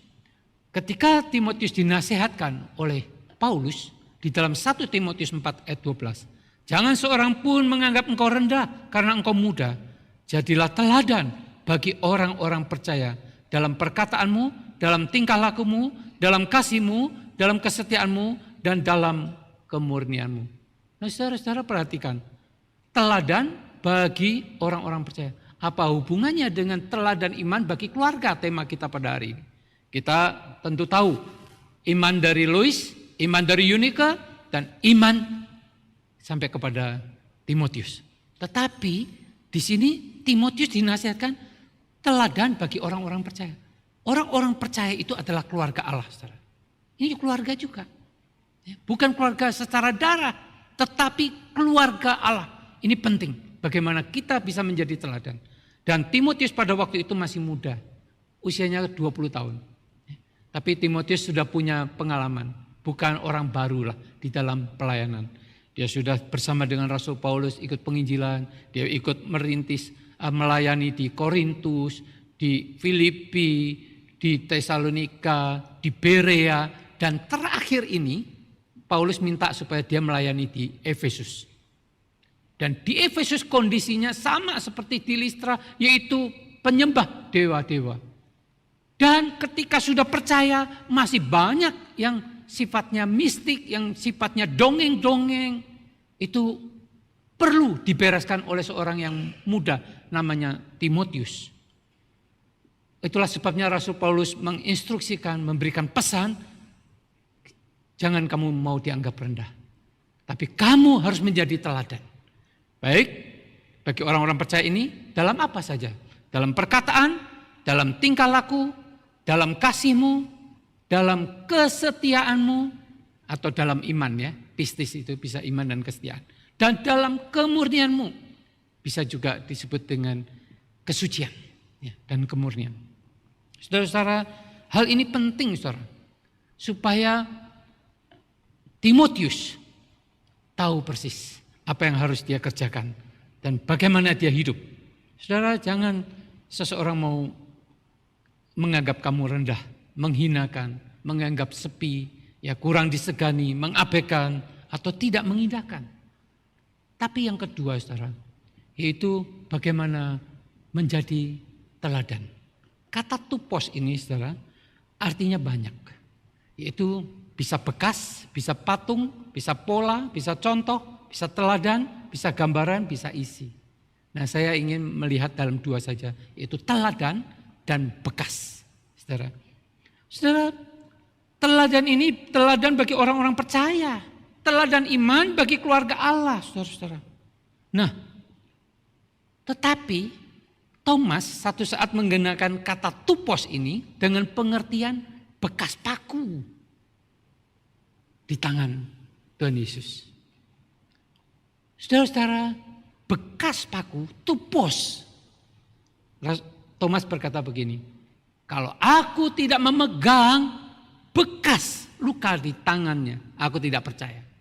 Ketika Timotius dinasihatkan oleh Paulus di dalam 1 Timotius 4 ayat 12. Jangan seorang pun menganggap engkau rendah karena engkau muda. Jadilah teladan bagi orang-orang percaya dalam perkataanmu, dalam tingkah lakumu, dalam kasihmu, dalam kesetiaanmu, dan dalam kemurnianmu. Nah saudara-saudara perhatikan. Teladan bagi orang-orang percaya. Apa hubungannya dengan teladan iman bagi keluarga tema kita pada hari ini? Kita tentu tahu iman dari Lois, iman dari Yunika, dan iman sampai kepada Timotius. Tetapi di sini Timotius dinasihatkan teladan bagi orang-orang percaya. Orang-orang percaya itu adalah keluarga Allah. Saudara. Ini keluarga juga. Bukan keluarga secara darah, tetapi keluarga Allah. Ini penting. Bagaimana kita bisa menjadi teladan. Dan Timotius pada waktu itu masih muda. Usianya 20 tahun. Tapi Timotius sudah punya pengalaman. Bukan orang baru lah di dalam pelayanan. Dia sudah bersama dengan Rasul Paulus ikut penginjilan. Dia ikut merintis melayani di Korintus, di Filipi, di Tesalonika, di Berea, dan terakhir ini Paulus minta supaya dia melayani di Efesus. Dan di Efesus kondisinya sama seperti di Listra, yaitu penyembah dewa-dewa. Dan ketika sudah percaya, masih banyak yang sifatnya mistik, yang sifatnya dongeng-dongeng. Itu perlu dibereskan oleh seorang yang muda, namanya Timotius. Itulah sebabnya Rasul Paulus menginstruksikan, memberikan pesan, jangan kamu mau dianggap rendah. Tapi kamu harus menjadi teladan. Baik, bagi orang-orang percaya ini, dalam apa saja? Dalam perkataan, dalam tingkah laku, dalam kasihmu, dalam kesetiaanmu, atau dalam iman ya. Pistis itu bisa iman dan kesetiaan. Dan dalam kemurnianmu, bisa juga disebut dengan kesucian ya, dan kemurnian. Saudara-saudara, hal ini penting saudara. Supaya Timotius tahu persis apa yang harus dia kerjakan dan bagaimana dia hidup. Saudara, jangan seseorang mau menganggap kamu rendah, menghinakan, menganggap sepi, ya kurang disegani, mengabaikan atau tidak mengindahkan. Tapi yang kedua saudara, yaitu bagaimana menjadi teladan. Kata tupos ini saudara, artinya banyak. Yaitu bisa bekas, bisa patung, bisa pola, bisa contoh, bisa teladan, bisa gambaran, bisa isi. Nah saya ingin melihat dalam dua saja, yaitu teladan dan bekas. Saudara, saudara, teladan ini teladan bagi orang-orang percaya. Teladan iman bagi keluarga Allah, saudara-saudara. Nah, tetapi Thomas satu saat menggunakan kata tupos ini dengan pengertian bekas paku di tangan Tuhan Yesus. Saudara-saudara, bekas paku, tupos. Thomas berkata begini, kalau aku tidak memegang bekas luka di tangannya, aku tidak percaya.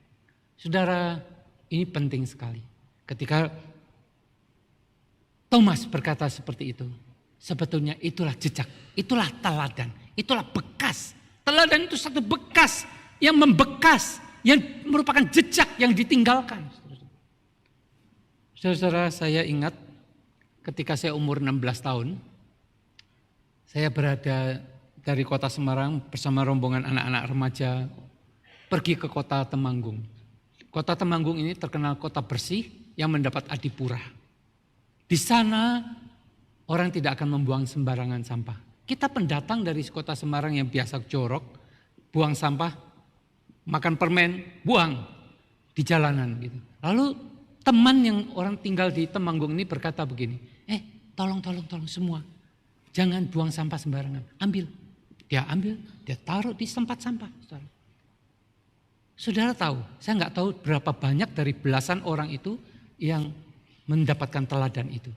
Saudara, ini penting sekali. Ketika Thomas berkata seperti itu, sebetulnya itulah jejak, itulah teladan, itulah bekas. Teladan itu satu bekas yang membekas, yang merupakan jejak yang ditinggalkan. Saudara-saudara, saya ingat ketika saya umur 16 tahun, saya berada dari kota Semarang bersama rombongan anak-anak remaja pergi ke kota Temanggung. Kota Temanggung ini terkenal kota bersih yang mendapat adipura. Di sana orang tidak akan membuang sembarangan sampah. Kita pendatang dari kota Semarang yang biasa jorok, buang sampah, makan permen, buang di jalanan gitu. Lalu teman yang orang tinggal di Temanggung ini berkata begini, tolong semua, jangan buang sampah sembarangan, ambil. Dia ambil, dia taruh di tempat sampah. Saudara tahu, saya nggak tahu berapa banyak dari belasan orang itu yang mendapatkan teladan itu.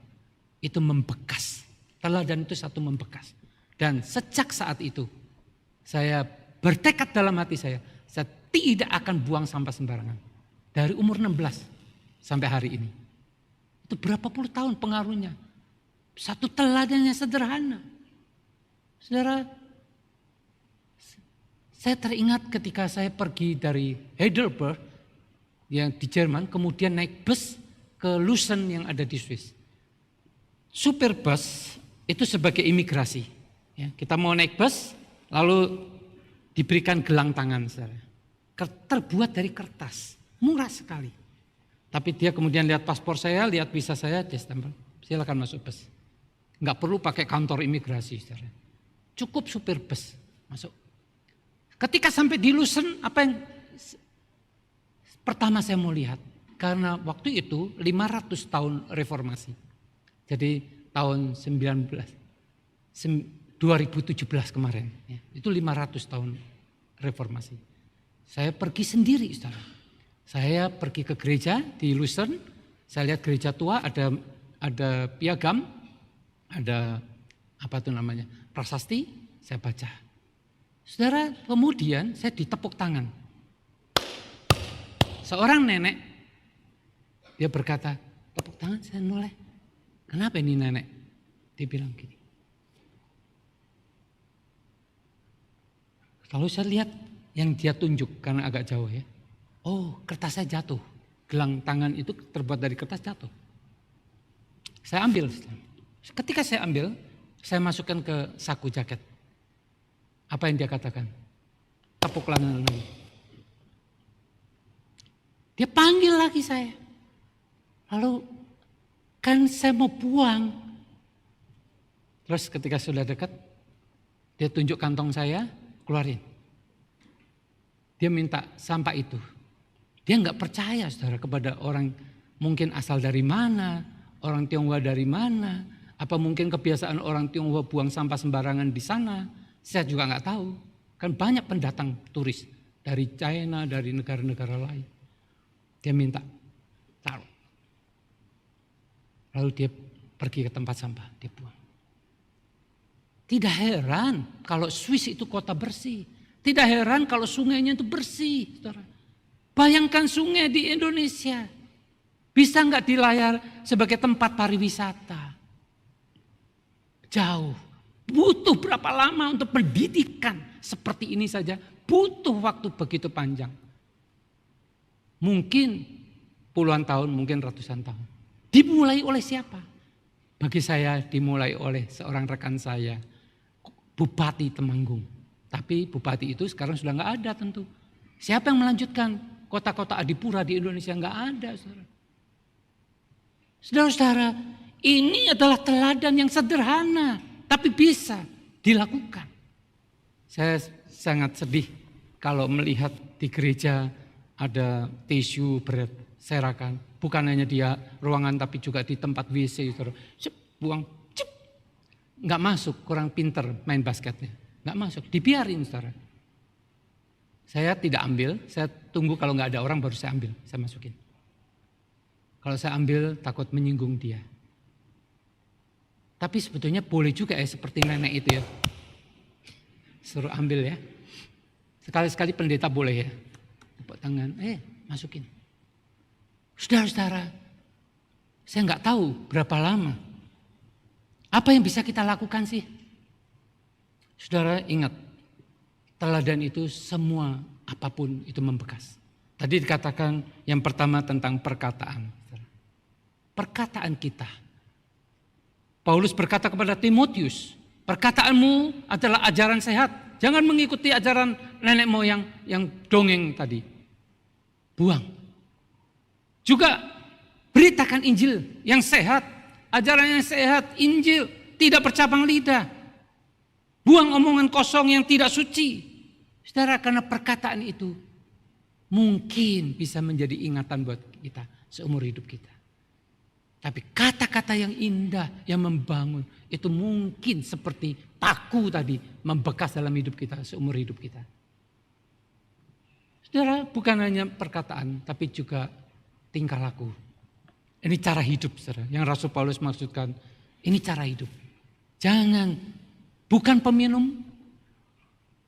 Itu membekas, teladan itu satu membekas. Dan sejak saat itu, saya bertekad dalam hati saya tidak akan buang sampah sembarangan. Dari umur 16 sampai hari ini. Itu berapa puluh tahun pengaruhnya. Satu teladannya sederhana. Saudara, saya teringat ketika saya pergi dari Heidelberg yang di Jerman, kemudian naik bus ke Lucerne yang ada di Swiss. Supir bus itu sebagai imigrasi. Ya, kita mau naik bus, lalu diberikan gelang tangan. Saudara. Terbuat dari kertas, murah sekali. Tapi dia kemudian lihat paspor saya, lihat visa saya, dia stempel, silakan masuk bus. Enggak perlu pakai kantor imigrasi, saudara. Cukup supir bus masuk. Ketika sampai di Lucerne, apa yang pertama saya mau lihat? Karena waktu itu 500 tahun reformasi. Jadi tahun 2017 kemarin. Ya, itu 500 tahun reformasi. Saya pergi sendiri, saudara. Saya pergi ke gereja di Lucerne, saya lihat gereja tua, ada piagam, ada apa itu namanya, prasasti, saya baca. Saudara, kemudian saya ditepuk tangan. Seorang nenek, dia berkata, tepuk tangan, saya noleh. Kenapa ini nenek? Dia bilang gini. Lalu saya lihat yang dia tunjuk karena agak jauh ya. Oh, kertas saya jatuh gelang tangan itu terbuat dari kertas jatuh. Saya ambil. Ketika saya ambil, saya masukkan ke saku jaket. Apa yang dia katakan? Tepuk lengan lagi. Dia panggil lagi saya. Lalu kan saya mau buang. Terus ketika sudah dekat, dia tunjuk kantong saya, keluarin. Dia minta sampah itu. Dia nggak percaya saudara kepada orang mungkin asal dari mana, orang Tionghoa dari mana, apa mungkin kebiasaan orang Tionghoa buang sampah sembarangan di sana. Saya juga nggak tahu. Kan banyak pendatang turis dari China, dari negara-negara lain. Dia minta taruh. Lalu dia pergi ke tempat sampah, dia buang. Tidak heran kalau Swiss itu kota bersih. Tidak heran kalau sungainya itu bersih, saudara. Bayangkan sungai di Indonesia. Bisa nggak dilayar sebagai tempat pariwisata? Jauh. Butuh berapa lama untuk pendidikan seperti ini saja? Butuh waktu begitu panjang. Mungkin puluhan tahun, mungkin ratusan tahun. Dimulai oleh siapa? Bagi saya dimulai oleh seorang rekan saya, Bupati Temanggung. Tapi bupati itu sekarang sudah nggak ada tentu. Siapa yang melanjutkan kota-kota adipura di Indonesia? Nggak ada, saudara. Saudara-saudara, ini adalah teladan yang sederhana, tapi bisa dilakukan. Saya sangat sedih kalau melihat di gereja ada tisu berserakan. Bukan hanya di ruangan tapi juga di tempat WC. Saudara. Cep, buang, cep. Nggak masuk, kurang pinter main basketnya. Nggak masuk, dibiarin saudara. Saya tidak ambil, saya tunggu kalau nggak ada orang baru saya ambil, saya masukin. Kalau saya ambil takut menyinggung dia. Tapi sebetulnya boleh juga ya seperti nenek itu ya. Suruh ambil ya. Sekali-sekali pendeta boleh ya. Tepuk tangan, masukin. Saudara-saudara, saya nggak tahu berapa lama. Apa yang bisa kita lakukan sih? Saudara ingat, teladan itu semua apapun itu membekas. Tadi dikatakan yang pertama tentang perkataan. Perkataan kita. Paulus berkata kepada Timotius, perkataanmu adalah ajaran sehat. Jangan mengikuti ajaran nenek moyang yang dongeng tadi. Buang. Juga beritakan Injil yang sehat. Ajaran yang sehat, Injil, tidak bercabang lidah. Buang omongan kosong yang tidak suci. Saudara, karena perkataan itu mungkin bisa menjadi ingatan buat kita seumur hidup kita. Tapi kata-kata yang indah, yang membangun, itu mungkin seperti paku tadi membekas dalam hidup kita seumur hidup kita. Saudara, bukan hanya perkataan, tapi juga tingkah laku. Ini cara hidup, saudara. Yang Rasul Paulus maksudkan, ini cara hidup. Jangan. Bukan peminum,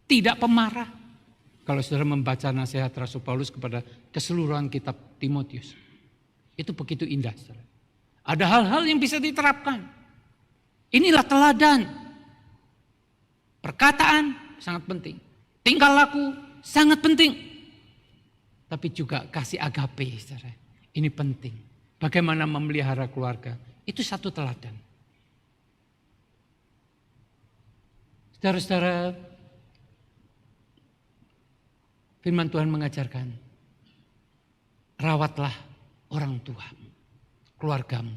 tidak pemarah. Kalau saudara membaca nasihat Rasul Paulus kepada keseluruhan kitab Timotius. Itu begitu indah. Saudara. Ada hal-hal yang bisa diterapkan. Inilah teladan. Perkataan sangat penting. Tingkah laku sangat penting. Tapi juga kasih agape. Saudara. Ini penting. Bagaimana memelihara keluarga. Itu satu teladan. Saudara-saudara, firman Tuhan mengajarkan, rawatlah orang tuamu, keluargamu.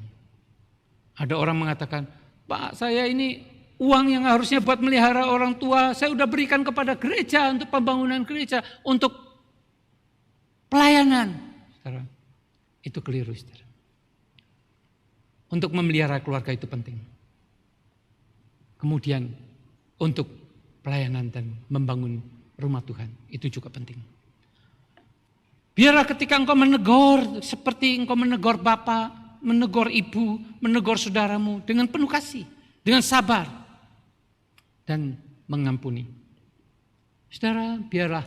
Ada orang mengatakan, Pak, saya ini uang yang harusnya buat melihara orang tua, saya udah berikan kepada gereja untuk pembangunan gereja, untuk pelayanan. Saudara, itu keliru, saudara. Untuk memelihara keluarga itu penting. Kemudian, untuk pelayanan dan membangun rumah Tuhan. Itu juga penting. Biarlah ketika engkau menegur, seperti engkau menegur bapak, menegur ibu, menegur saudaramu dengan penuh kasih, dengan sabar, dan mengampuni. Saudara, biarlah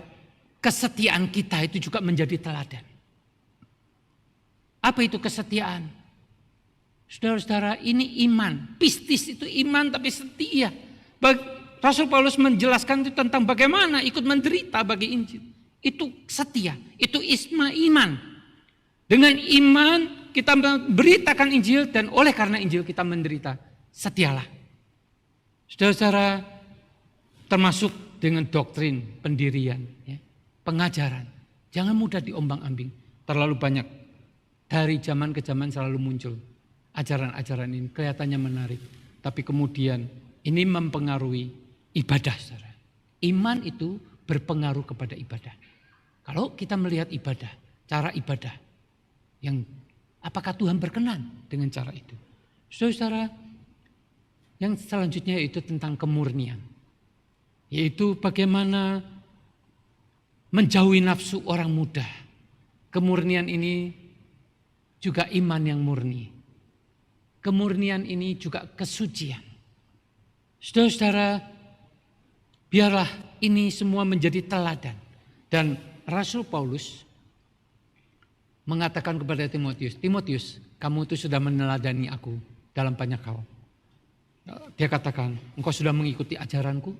kesetiaan kita itu juga menjadi teladan. Apa itu kesetiaan? Saudara-saudara, ini iman. Pistis itu iman tapi setia. Rasul Paulus menjelaskan itu tentang bagaimana ikut menderita bagi Injil. Itu setia, itu iman. Dengan iman kita memberitakan Injil dan oleh karena Injil kita menderita. Setialah. Saudara-saudara, termasuk dengan doktrin pendirian, ya, pengajaran. Jangan mudah diombang-ambing. Terlalu banyak. Dari zaman ke zaman selalu muncul ajaran-ajaran ini. Kelihatannya menarik. Tapi kemudian ini mempengaruhi ibadah, saudara. Iman itu berpengaruh kepada ibadah. Kalau kita melihat ibadah, cara ibadah, yang apakah Tuhan berkenan dengan cara itu? Saudara, yang selanjutnya itu tentang kemurnian. Yaitu bagaimana menjauhi nafsu orang muda. Kemurnian ini juga iman yang murni. Kemurnian ini juga kesucian. Saudara-saudara, biarlah ini semua menjadi teladan. Dan Rasul Paulus mengatakan kepada Timotius, Timotius, kamu itu sudah meneladani aku dalam banyak hal. Dia katakan, engkau sudah mengikuti ajaranku,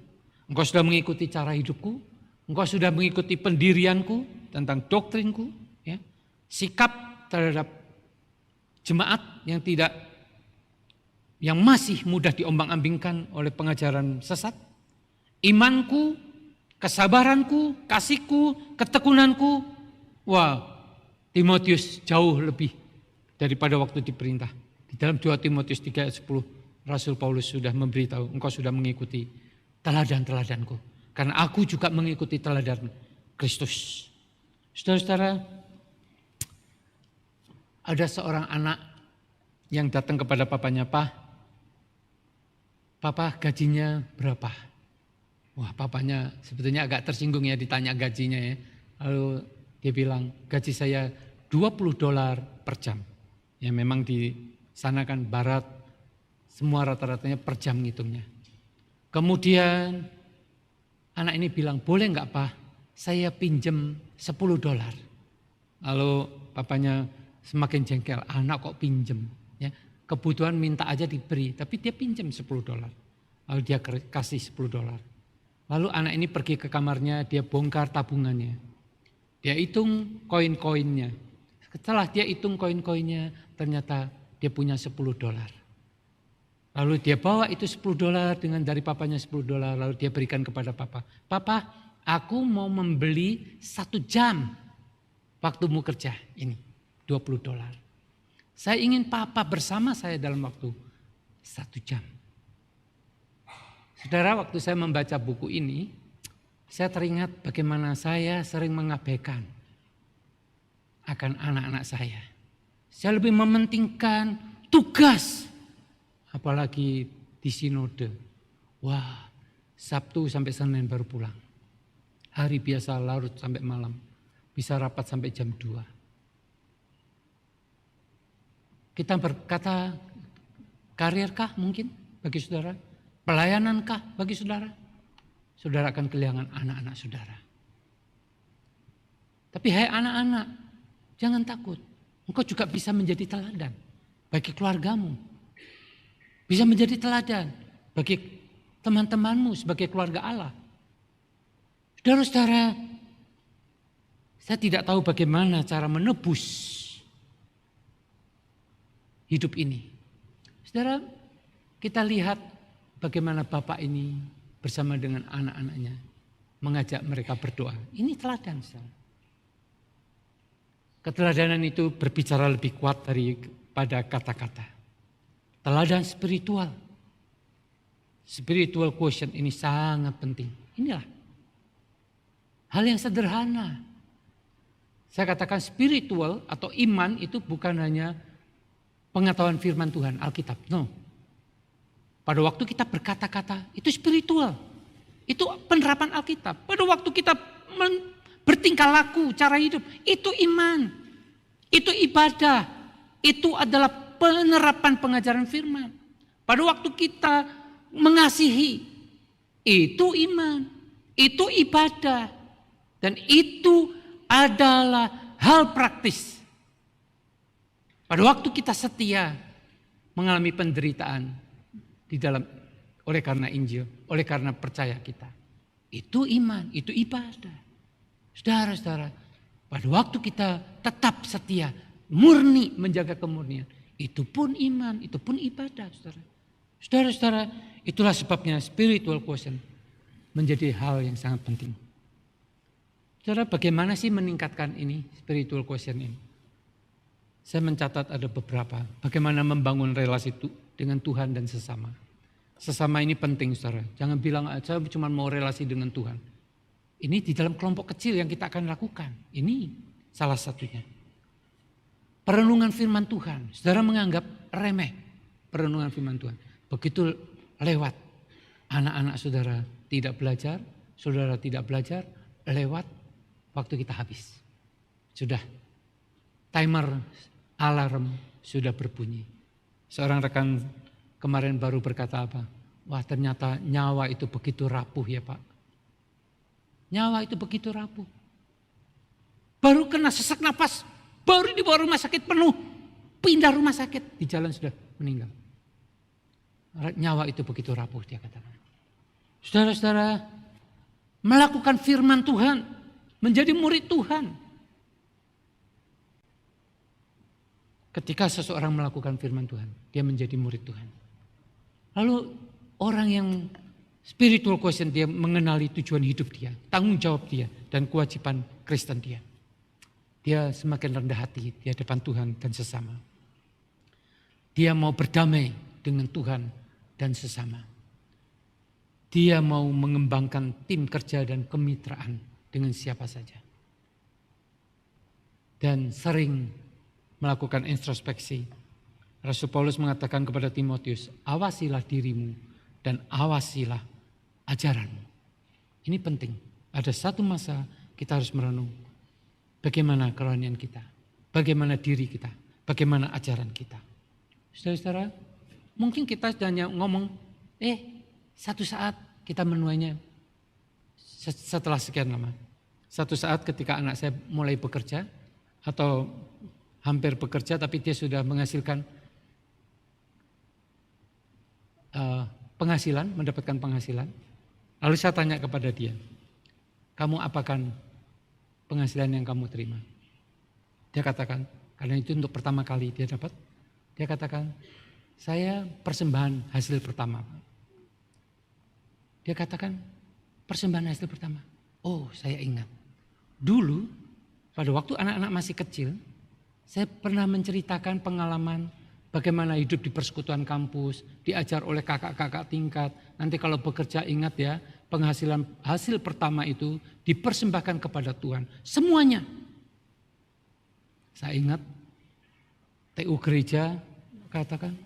engkau sudah mengikuti cara hidupku, engkau sudah mengikuti pendirianku tentang doktrinku, ya, sikap terhadap jemaat yang masih mudah diombang-ambingkan oleh pengajaran sesat, imanku, kesabaranku, kasihku, ketekunanku. Wah, Timotius jauh lebih daripada waktu diperintah. Di dalam 2 Timotius 3 ayat 10, Rasul Paulus sudah memberitahu, engkau sudah mengikuti teladan-teladanku. Karena aku juga mengikuti teladan Kristus. Saudara-saudara, ada seorang anak yang datang kepada papanya, Papa gajinya berapa? Wah, papanya sebetulnya agak tersinggung ya ditanya gajinya ya. Lalu dia bilang, gaji saya $20 per jam. Ya memang di sana kan barat, semua rata-ratanya per jam ngitungnya. Kemudian anak ini bilang, boleh enggak Pak, saya pinjem $10. Lalu papanya semakin jengkel, anak kok pinjem. Ya, kebutuhan minta aja diberi, tapi dia pinjem $10. Lalu dia kasih $10. Lalu anak ini pergi ke kamarnya, dia bongkar tabungannya. Dia hitung koin-koinnya. Setelah dia hitung koin-koinnya, ternyata dia punya $10. Lalu dia bawa itu $10 dengan dari papanya $10, lalu dia berikan kepada papa. Papa, aku mau membeli 1 jam waktumu kerja ini, $20. Saya ingin papa bersama saya dalam waktu 1 jam. Saudara, waktu saya membaca buku ini, saya teringat bagaimana saya sering mengabaikan akan anak-anak saya. Saya lebih mementingkan tugas, apalagi di sinode. Wah, Sabtu sampai Senin baru pulang. Hari biasa larut sampai malam, bisa rapat sampai jam 2. Kita berkata, karirkah mungkin bagi saudara? Pelayanankah bagi saudara? Saudara akan kehilangan anak-anak saudara. Tapi hai anak-anak, jangan takut. Engkau juga bisa menjadi teladan bagi keluargamu. Bisa menjadi teladan bagi teman-temanmu sebagai keluarga Allah. Saudara-saudara, saya tidak tahu bagaimana cara menebus hidup ini. Saudara, kita lihat bagaimana Bapak ini bersama dengan anak-anaknya mengajak mereka berdoa. Ini teladan, saudara. Keteladanan itu berbicara lebih kuat daripada kata-kata. Teladan spiritual. Spiritual quotient ini sangat penting. Inilah hal yang sederhana. Saya katakan spiritual atau iman itu bukan hanya pengetahuan firman Tuhan, Alkitab. No. Pada waktu kita berkata-kata, itu spiritual. Itu penerapan Alkitab. Pada waktu kita bertingkah laku, cara hidup, itu iman. Itu ibadah. Itu adalah penerapan pengajaran firman. Pada waktu kita mengasihi, itu iman. Itu ibadah. Dan itu adalah hal praktis. Pada waktu kita setia mengalami penderitaan di dalam oleh karena Injil, oleh karena percaya kita. Itu iman, itu ibadah. Saudara-saudara, pada waktu kita tetap setia murni menjaga kemurnian. Itu pun iman, itu pun ibadah, saudara. Saudara-saudara, itulah sebabnya spiritual quotient menjadi hal yang sangat penting. Saudara, bagaimana sih meningkatkan ini, spiritual quotient ini? Saya mencatat ada beberapa. Bagaimana membangun relasi itu dengan Tuhan dan sesama. Sesama ini penting, saudara. Jangan bilang, saya cuma mau relasi dengan Tuhan. Ini di dalam kelompok kecil yang kita akan lakukan. Ini salah satunya. Perenungan firman Tuhan. Saudara menganggap remeh perenungan firman Tuhan. Begitu lewat. Anak-anak saudara tidak belajar. Saudara tidak belajar. Lewat waktu kita habis. Sudah. Timer alarm sudah berbunyi. Seorang rekan kemarin baru berkata apa? Wah, ternyata nyawa itu begitu rapuh ya Pak. Nyawa itu begitu rapuh. Baru kena sesak napas, baru dibawa rumah sakit penuh. Pindah rumah sakit, di jalan sudah meninggal. Nyawa itu begitu rapuh dia katakan. Saudara-saudara, melakukan firman Tuhan, menjadi murid Tuhan. Ketika seseorang melakukan firman Tuhan, dia menjadi murid Tuhan. Lalu orang yang spiritual quotient, dia mengenali tujuan hidup dia, tanggung jawab dia, dan kewajiban Kristen dia. Dia semakin rendah hati di hadapan Tuhan dan sesama. Dia mau berdamai dengan Tuhan dan sesama. Dia mau mengembangkan tim kerja dan kemitraan dengan siapa saja. Dan sering melakukan introspeksi. Rasul Paulus mengatakan kepada Timotius, awasilah dirimu dan awasilah ajaranmu. Ini penting. Ada satu masa kita harus merenung bagaimana kerohanian kita, bagaimana diri kita, bagaimana ajaran kita. Saudara-saudara, mungkin kita hanya ngomong, satu saat kita menuainya setelah sekian lama. Satu saat ketika anak saya mulai bekerja atau hampir bekerja tapi dia sudah menghasilkan penghasilan, mendapatkan penghasilan. Lalu saya tanya kepada dia, kamu apakan penghasilan yang kamu terima? Dia katakan, karena itu untuk pertama kali dia dapat. Dia katakan, saya persembahan hasil pertama. Dia katakan, persembahan hasil pertama. Oh, saya ingat. Dulu, pada waktu anak-anak masih kecil, saya pernah menceritakan pengalaman bagaimana hidup di persekutuan kampus, diajar oleh kakak-kakak tingkat. Nanti kalau bekerja ingat ya, penghasilan hasil pertama itu dipersembahkan kepada Tuhan. Semuanya. Saya ingat TU gereja katakan,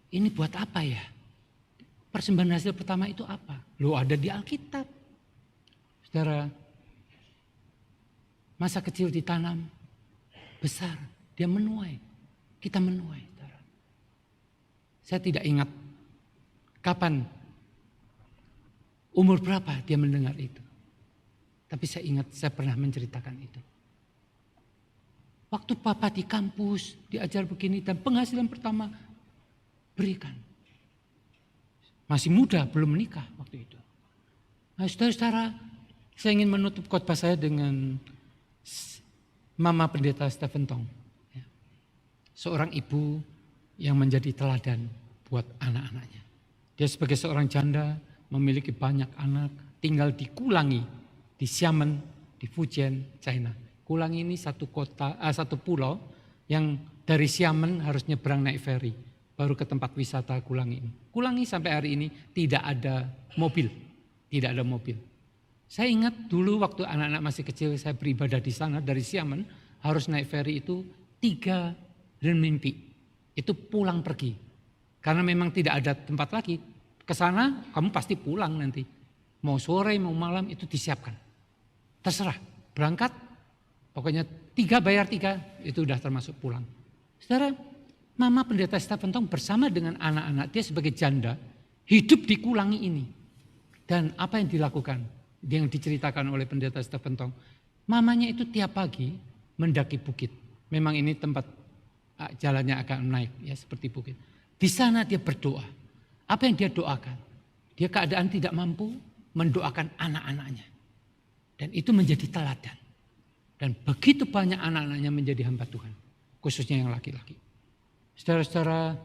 ini buat apa ya? Persembahan hasil pertama itu apa? Loh, ada di Alkitab. Saudara, masa kecil ditanam, besar, dia menuai. Kita menuai. Saudara. Saya tidak ingat kapan, umur berapa dia mendengar itu. Tapi saya ingat saya pernah menceritakan itu. Waktu papa di kampus, diajar begini dan penghasilan pertama berikan. Masih muda, belum menikah waktu itu. Nah, saudara-saudara, saya ingin menutup khotbah saya dengan Mama Pendeta Stephen Tong. Seorang ibu yang menjadi teladan buat anak-anaknya. Dia sebagai seorang janda, memiliki banyak anak, tinggal di Kulangi, di Xiamen, di Fujian, China. Kulangi ini satu pulau yang dari Xiamen harus nyebrang naik ferry. Baru ke tempat wisata Kulangi ini. Kulangi sampai hari ini tidak ada mobil. Tidak ada mobil. Saya ingat dulu waktu anak-anak masih kecil saya beribadah di sana dari Xiamen. Harus naik ferry itu 3 renminbi. Itu pulang pergi. Karena memang tidak ada tempat lagi. Ke sana kamu pasti pulang nanti. Mau sore mau malam itu disiapkan. Terserah. Berangkat. Pokoknya 3 bayar 3 itu udah termasuk pulang. Saudara, Mama Pendeta Stephen Tong bersama dengan anak-anak dia sebagai janda hidup di Kulangi ini. Dan apa yang dilakukan? Yang diceritakan oleh Pendeta Stephen Tong. Mamanya itu tiap pagi mendaki bukit. Memang ini tempat jalannya agak naik ya seperti bukit. Di sana dia berdoa. Apa yang dia doakan? Dia keadaan tidak mampu mendoakan anak-anaknya. Dan itu menjadi teladan. Dan begitu banyak anak-anaknya menjadi hamba Tuhan. Khususnya yang laki-laki. Saudara-saudara,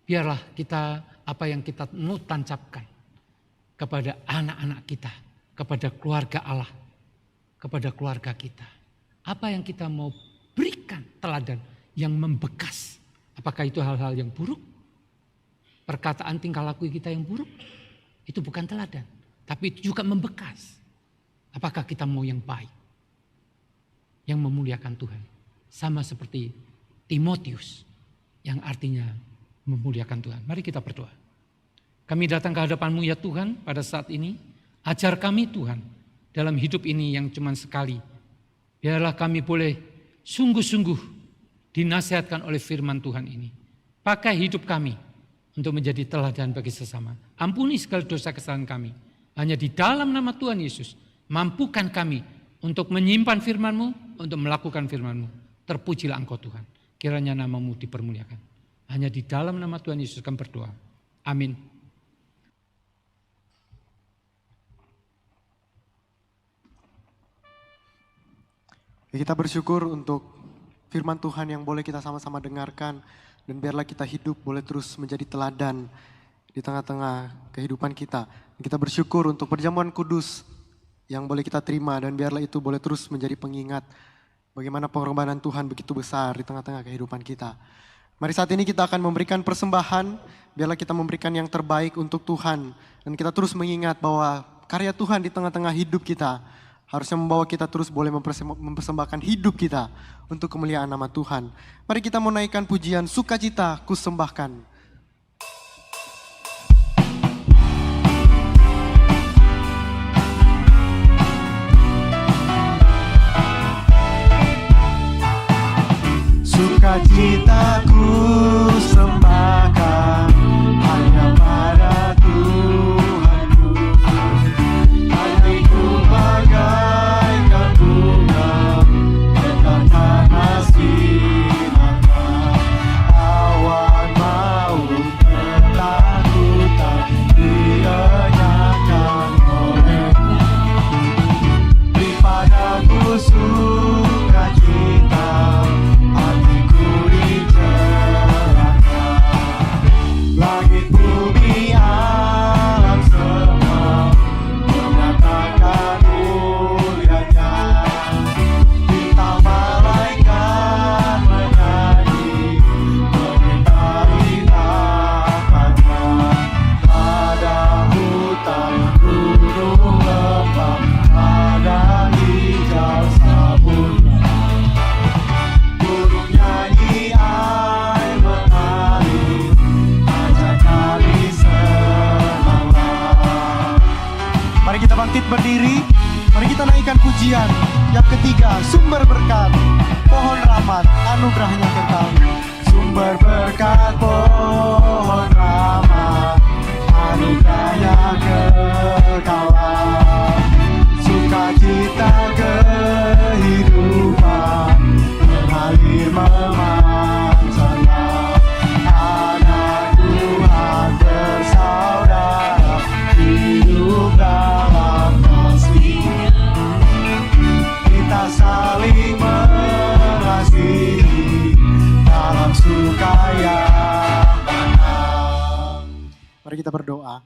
biarlah kita apa yang kita mau tancapkan kepada anak-anak kita, kepada keluarga Allah, kepada keluarga kita. Apa yang kita mau berikan teladan yang membekas. Apakah itu hal-hal yang buruk? Perkataan tingkah laku kita yang buruk? Itu bukan teladan. Tapi itu juga membekas. Apakah kita mau yang baik? Yang memuliakan Tuhan. Sama seperti Timotius yang artinya memuliakan Tuhan. Mari kita berdoa. Kami datang ke hadapan-Mu ya Tuhan pada saat ini. Ajar kami Tuhan dalam hidup ini yang cuma sekali. Biarlah kami boleh sungguh-sungguh dinasihatkan oleh firman Tuhan ini. Pakai hidup kami untuk menjadi teladan bagi sesama. Ampuni segala dosa kesalahan kami. Hanya di dalam nama Tuhan Yesus. Mampukan kami untuk menyimpan firman-Mu, untuk melakukan firman-Mu. Terpujilah Engkau Tuhan. Kiranya nama-Mu dipermuliakan. Hanya di dalam nama Tuhan Yesus kami berdoa. Amin. Kita bersyukur untuk firman Tuhan yang boleh kita sama-sama dengarkan. Dan biarlah kita hidup boleh terus menjadi teladan di tengah-tengah kehidupan kita. Kita bersyukur untuk perjamuan kudus yang boleh kita terima. Dan biarlah itu boleh terus menjadi pengingat bagaimana pengorbanan Tuhan begitu besar di tengah-tengah kehidupan kita. Mari saat ini kita akan memberikan persembahan. Biarlah kita memberikan yang terbaik untuk Tuhan. Dan kita terus mengingat bahwa karya Tuhan di tengah-tengah hidup kita harusnya membawa kita terus boleh mempersembahkan hidup kita untuk kemuliaan nama Tuhan. Mari kita menaikkan pujian sukacita kusembahkan. Sukacita kusembahkan hanya pada Tuhanku. Hatiku bagaikan bunga mekar sinarnya. Awan maut ketakutan direnyakan olehnya. Beri padaku sukacita, hatiku dicerahkan. Langit bumi alam semua menyatakan mulianya. Bintang malaikat menyanyi mengitari tahtanya. Ada hutan gunung lembah, ada hijau sabutnya. Burung nyanyi air mengalir, ajak kami senanglah. Mari kita bangkit berdiri, mari kita naikkan pujian. Yang ketiga, sumber berkat, pohon rahmat, anugerahnya kekal. Sumber berkat, pohon rahmat, anugerahnya kekal. Sukacita kehidupan mengalir memancarlah. Anak Tuhan bersaudara, hidup dalam kasih. Kita saling mengasihi dalam suka yang benar. Mari kita berdoa.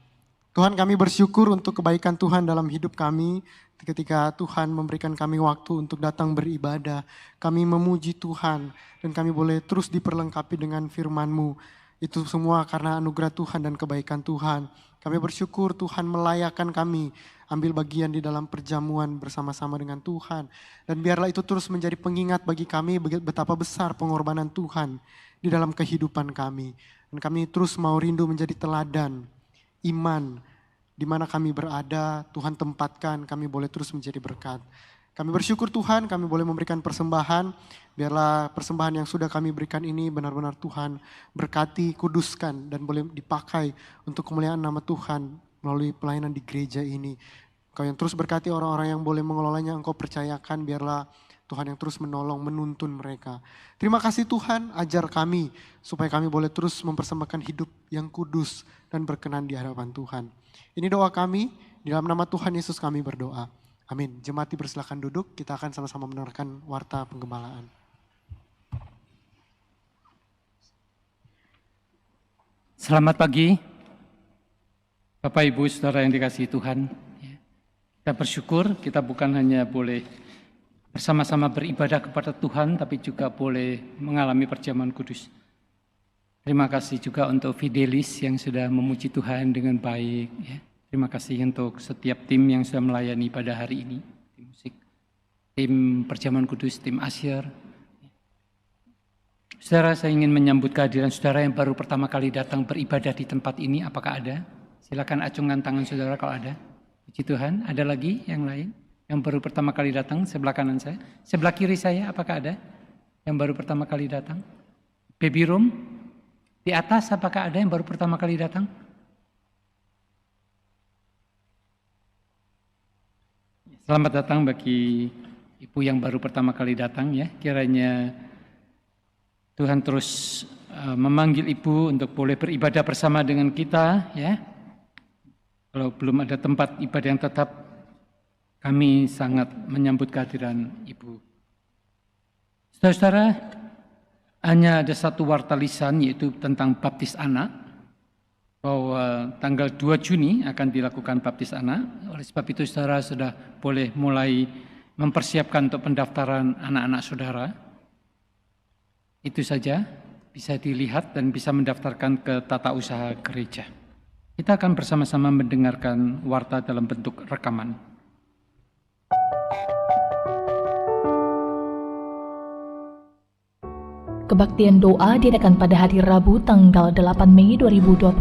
Tuhan, kami bersyukur untuk kebaikan Tuhan dalam hidup kami. Ketika Tuhan memberikan kami waktu untuk datang beribadah, kami memuji Tuhan dan kami boleh terus diperlengkapi dengan firman-Mu. Itu semua karena anugerah Tuhan dan kebaikan Tuhan. Kami bersyukur Tuhan melayakkan kami ambil bagian di dalam perjamuan bersama-sama dengan Tuhan. Dan biarlah itu terus menjadi pengingat bagi kami betapa besar pengorbanan Tuhan di dalam kehidupan kami. Dan kami terus mau rindu menjadi teladan iman. Di mana kami berada, Tuhan tempatkan, kami boleh terus menjadi berkat. Kami bersyukur Tuhan, kami boleh memberikan persembahan. Biarlah persembahan yang sudah kami berikan ini benar-benar Tuhan berkati, kuduskan, dan boleh dipakai untuk kemuliaan nama Tuhan melalui pelayanan di gereja ini. Engkau yang terus berkati orang-orang yang boleh mengelolanya, Engkau percayakan, biarlah Tuhan yang terus menolong, menuntun mereka. Terima kasih Tuhan, ajar kami supaya kami boleh terus mempersembahkan hidup yang kudus dan berkenan di hadapan Tuhan. Ini doa kami, di dalam nama Tuhan Yesus kami berdoa. Amin. Jemaat dipersilakan duduk, kita akan sama-sama mendengarkan warta penggembalaan. Selamat pagi, Bapak Ibu Saudara yang dikasihi Tuhan. Kita bersyukur kita bukan hanya boleh bersama-sama beribadah kepada Tuhan, tapi juga boleh mengalami perjamuan kudus. Terima kasih juga untuk Fidelis yang sudah memuji Tuhan dengan baik. Terima kasih untuk setiap tim yang sudah melayani pada hari ini. Tim musik, tim perjamuan kudus, tim asyir. Saudara, saya ingin menyambut kehadiran saudara yang baru pertama kali datang beribadah di tempat ini. Apakah ada? Silakan acungkan tangan saudara kalau ada. Puji Tuhan. Ada lagi yang lain? Yang baru pertama kali datang, sebelah kanan saya. Sebelah kiri saya, apakah ada? Yang baru pertama kali datang? Baby room? Di atas, apakah ada yang baru pertama kali datang? Selamat datang bagi ibu yang baru pertama kali datang ya. Kiranya Tuhan terus memanggil ibu untuk boleh beribadah bersama dengan kita ya. Kalau belum ada tempat ibadah yang tetap, kami sangat menyambut kehadiran ibu. Saudara-saudara, hanya ada satu warta lisan yaitu tentang baptis anak. Bahwa tanggal 2 Juni akan dilakukan baptis anak. Oleh sebab itu saudara sudah boleh mulai mempersiapkan untuk pendaftaran anak-anak saudara. Itu saja, bisa dilihat dan bisa mendaftarkan ke tata usaha gereja. Kita akan bersama-sama mendengarkan warta dalam bentuk rekaman. Kebaktian doa diadakan pada hari Rabu tanggal 8 Mei 2024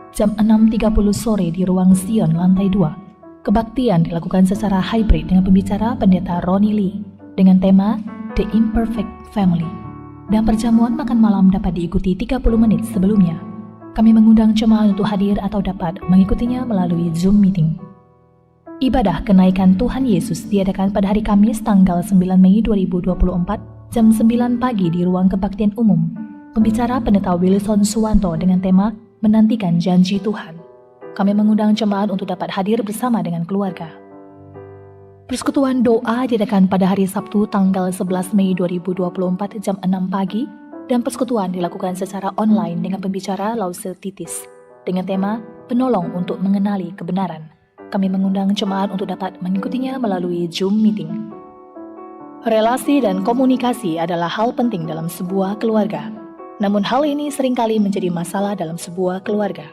jam 6.30 sore di Ruang Sion lantai 2. Kebaktian dilakukan secara hybrid dengan pembicara Pendeta Ronnie Lee dengan tema The Imperfect Family. Dan perjamuan makan malam dapat diikuti 30 menit sebelumnya. Kami mengundang jemaat untuk hadir atau dapat mengikutinya melalui Zoom meeting. Ibadah kenaikan Tuhan Yesus diadakan pada hari Kamis tanggal 9 Mei 2024 jam 9 pagi di ruang kebaktian umum. Pembicara Pendeta Wilson Suwanto dengan tema Menantikan Janji Tuhan. Kami mengundang jemaat untuk dapat hadir bersama dengan keluarga. Persekutuan doa diadakan pada hari Sabtu tanggal 11 Mei 2024 jam 6 pagi dan persekutuan dilakukan secara online dengan pembicara Lause Titis dengan tema Penolong untuk Mengenali Kebenaran. Kami mengundang jemaat untuk dapat mengikutinya melalui Zoom meeting. Relasi dan komunikasi adalah hal penting dalam sebuah keluarga. Namun hal ini seringkali menjadi masalah dalam sebuah keluarga.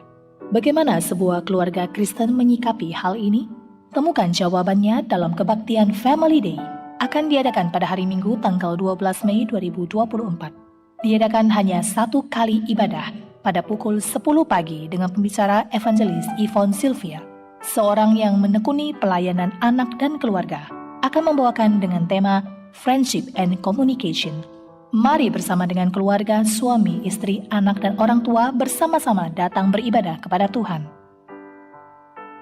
Bagaimana sebuah keluarga Kristen menyikapi hal ini? Temukan jawabannya dalam kebaktian Family Day. Akan diadakan pada hari Minggu tanggal 12 Mei 2024. Diadakan hanya satu kali ibadah pada pukul 10 pagi dengan pembicara Evangelis Yvonne Sylvia. Seorang yang menekuni pelayanan anak dan keluarga akan membawakan dengan tema Friendship and Communication. Mari bersama dengan keluarga, suami, istri, anak, dan orang tua bersama-sama datang beribadah kepada Tuhan.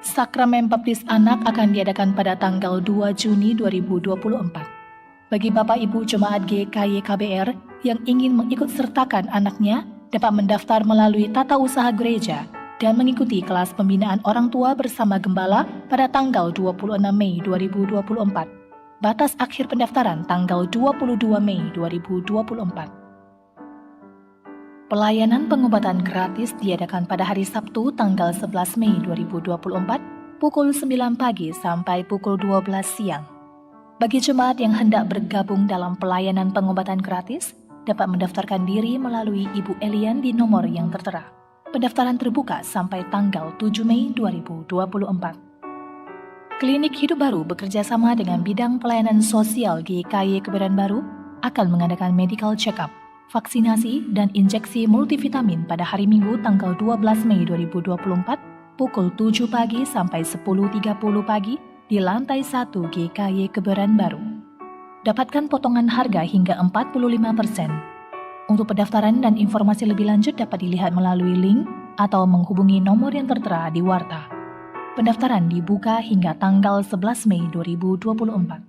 Sakramen baptis anak akan diadakan pada tanggal 2 Juni 2024. Bagi Bapak Ibu Jemaat GKY KBR yang ingin mengikut sertakan anaknya, dapat mendaftar melalui tata usaha gereja dan mengikuti kelas pembinaan orang tua bersama gembala pada tanggal 26 Mei 2024. Batas akhir pendaftaran tanggal 22 Mei 2024. Pelayanan pengobatan gratis diadakan pada hari Sabtu tanggal 11 Mei 2024 pukul 9 pagi sampai pukul 12 siang. Bagi jemaat yang hendak bergabung dalam pelayanan pengobatan gratis, dapat mendaftarkan diri melalui Ibu Elian di nomor yang tertera. Pendaftaran terbuka sampai tanggal 7 Mei 2024. Klinik Hidup Baru bekerja sama dengan bidang pelayanan sosial GKY Kebayoran Baru akan mengadakan medical check-up, vaksinasi, dan injeksi multivitamin pada hari Minggu tanggal 12 Mei 2024 pukul 7 pagi sampai 10.30 pagi di lantai 1 GKY Kebayoran Baru. Dapatkan potongan harga hingga 45%. Untuk pendaftaran dan informasi lebih lanjut dapat dilihat melalui link atau menghubungi nomor yang tertera di warta. Pendaftaran dibuka hingga tanggal 11 Mei 2024.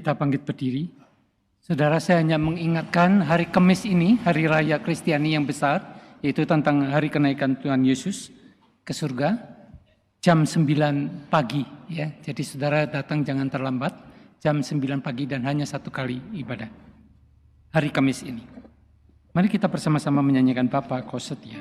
kita bangkit berdiri. Saudara, saya hanya mengingatkan hari Kamis ini, hari raya Kristiani yang besar, yaitu tentang hari kenaikan Tuhan Yesus ke surga, jam 9 pagi. Ya. Jadi saudara datang jangan terlambat, jam 9 pagi dan hanya satu kali ibadah. Hari Kamis ini. Mari kita bersama-sama menyanyikan Bapa Kau Setia.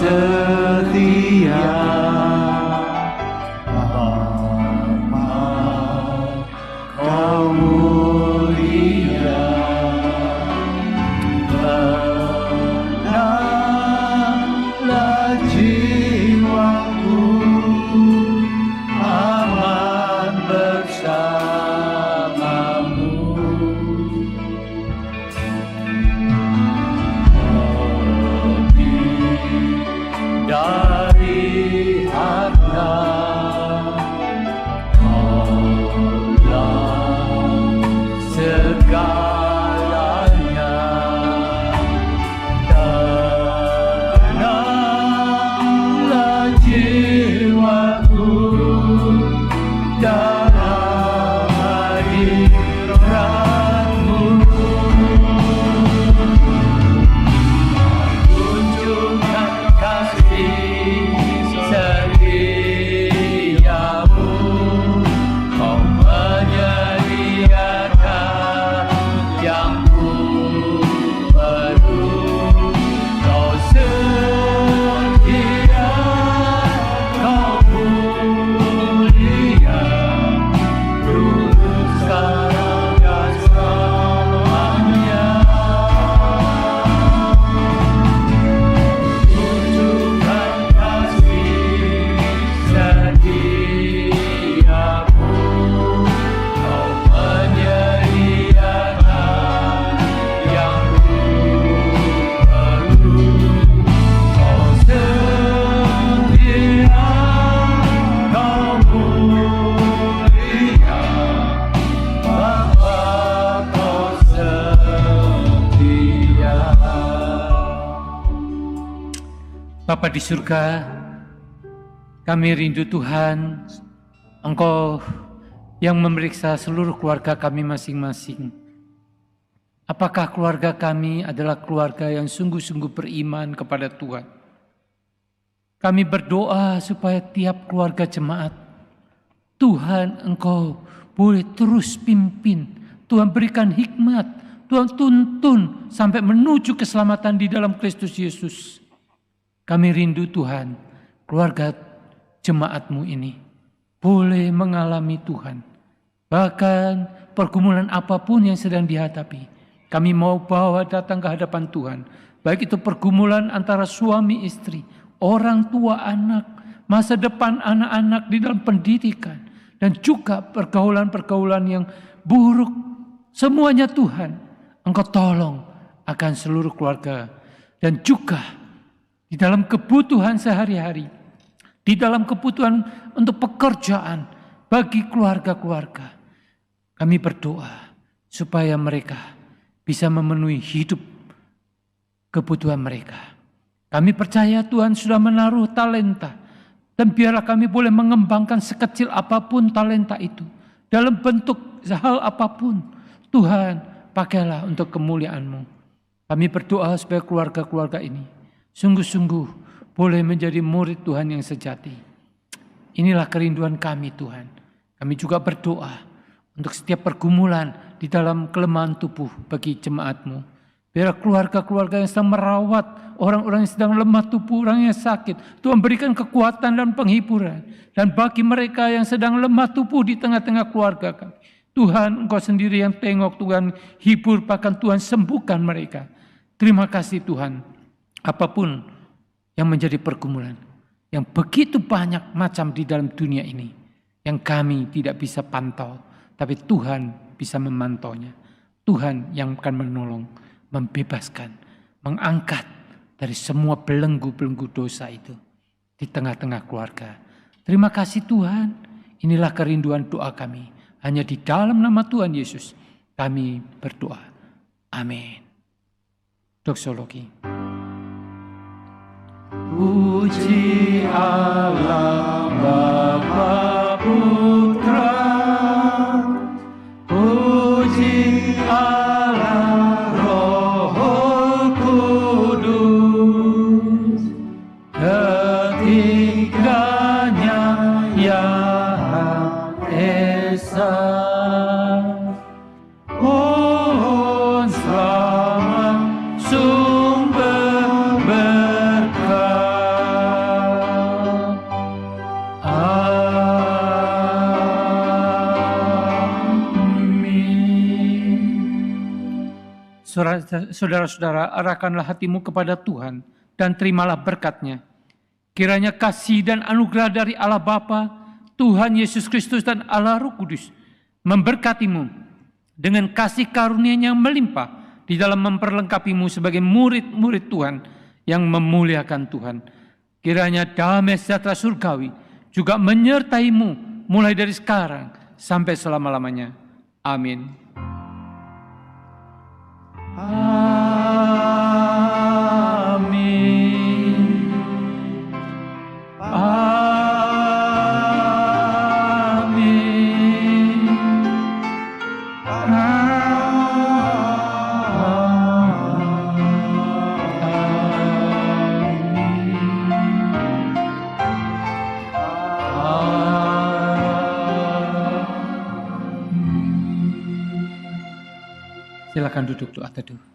Setia, Kau mulia, tenanglah jiwaku, aman bersamamu. Dari harta Kaulah segalanya, tenanglah jiwaku dalam hadiratmu. Tunjukkan kasih setiamu, Kau menyediakan yang ku perlu. Kau setia, Kau mulia, dulu sekarang dan selamanya. Tunjukkan kasih setiamu, Kau menyediakan yang ku perlu. Kau setia, Kau mulia, Bapa Kau setia. Bapa di surga, kami rindu Tuhan, Engkau yang memeriksa seluruh keluarga kami masing-masing. Apakah keluarga kami adalah keluarga yang sungguh-sungguh beriman kepada Tuhan? Kami berdoa supaya tiap keluarga jemaat, Tuhan Engkau boleh terus pimpin, Tuhan berikan hikmat, Tuhan tuntun sampai menuju keselamatan di dalam Kristus Yesus. Kami rindu Tuhan, keluarga jemaat-Mu ini boleh mengalami Tuhan. Bahkan pergumulan apapun yang sedang dihadapi, kami mau bawa datang ke hadapan Tuhan. Baik itu pergumulan antara suami istri, orang tua anak, masa depan anak-anak di dalam pendidikan, dan juga pergaulan-pergaulan yang buruk. Semuanya Tuhan, Engkau tolong akan seluruh keluarga. Dan juga di dalam kebutuhan sehari-hari, di dalam kebutuhan untuk pekerjaan bagi keluarga-keluarga, kami berdoa supaya mereka bisa memenuhi hidup kebutuhan mereka. Kami percaya Tuhan sudah menaruh talenta, dan biarlah kami boleh mengembangkan sekecil apapun talenta itu, dalam bentuk hal apapun. Tuhan, pakailah untuk kemuliaan-Mu. Kami berdoa supaya keluarga-keluarga ini sungguh-sungguh boleh menjadi murid Tuhan yang sejati. Inilah kerinduan kami Tuhan. Kami juga berdoa untuk setiap pergumulan di dalam kelemahan tubuh bagi jemaat-Mu. Biar keluarga-keluarga yang sedang merawat orang-orang yang sedang lemah tubuh, orang yang sakit, Tuhan berikan kekuatan dan penghiburan. Dan bagi mereka yang sedang lemah tubuh di tengah-tengah keluarga kami, Tuhan Engkau sendiri yang tengok, Tuhan hibur, bahkan Tuhan sembuhkan mereka. Terima kasih Tuhan. Apapun yang menjadi pergumulan, yang begitu banyak macam di dalam dunia ini, yang kami tidak bisa pantau, tapi Tuhan bisa memantaunya. Tuhan yang akan menolong, membebaskan, mengangkat dari semua belenggu-belenggu dosa itu di tengah-tengah keluarga. Terima kasih Tuhan, Inilah kerinduan doa kami. Hanya di dalam nama Tuhan Yesus kami berdoa. Amin. Doksologi. Puji Allah Bapa Putra, puji Allah Roh Kudus, ketiganya yang esa. Pohon selamat sumber berkah. Saudara-saudara, arahkanlah hatimu kepada Tuhan dan terimalah berkat-Nya. Kiranya kasih dan anugerah dari Allah Bapa, Tuhan Yesus Kristus dan Allah Roh Kudus memberkatimu dengan kasih karunia-Nya yang melimpah di dalam memperlengkapimu sebagai murid-murid Tuhan yang memuliakan Tuhan. Kiranya damai sejahtera surgawi juga menyertaimu mulai dari sekarang sampai selama-lamanya. Amin. Amin. Amin. Silakan duduk, doa teduh.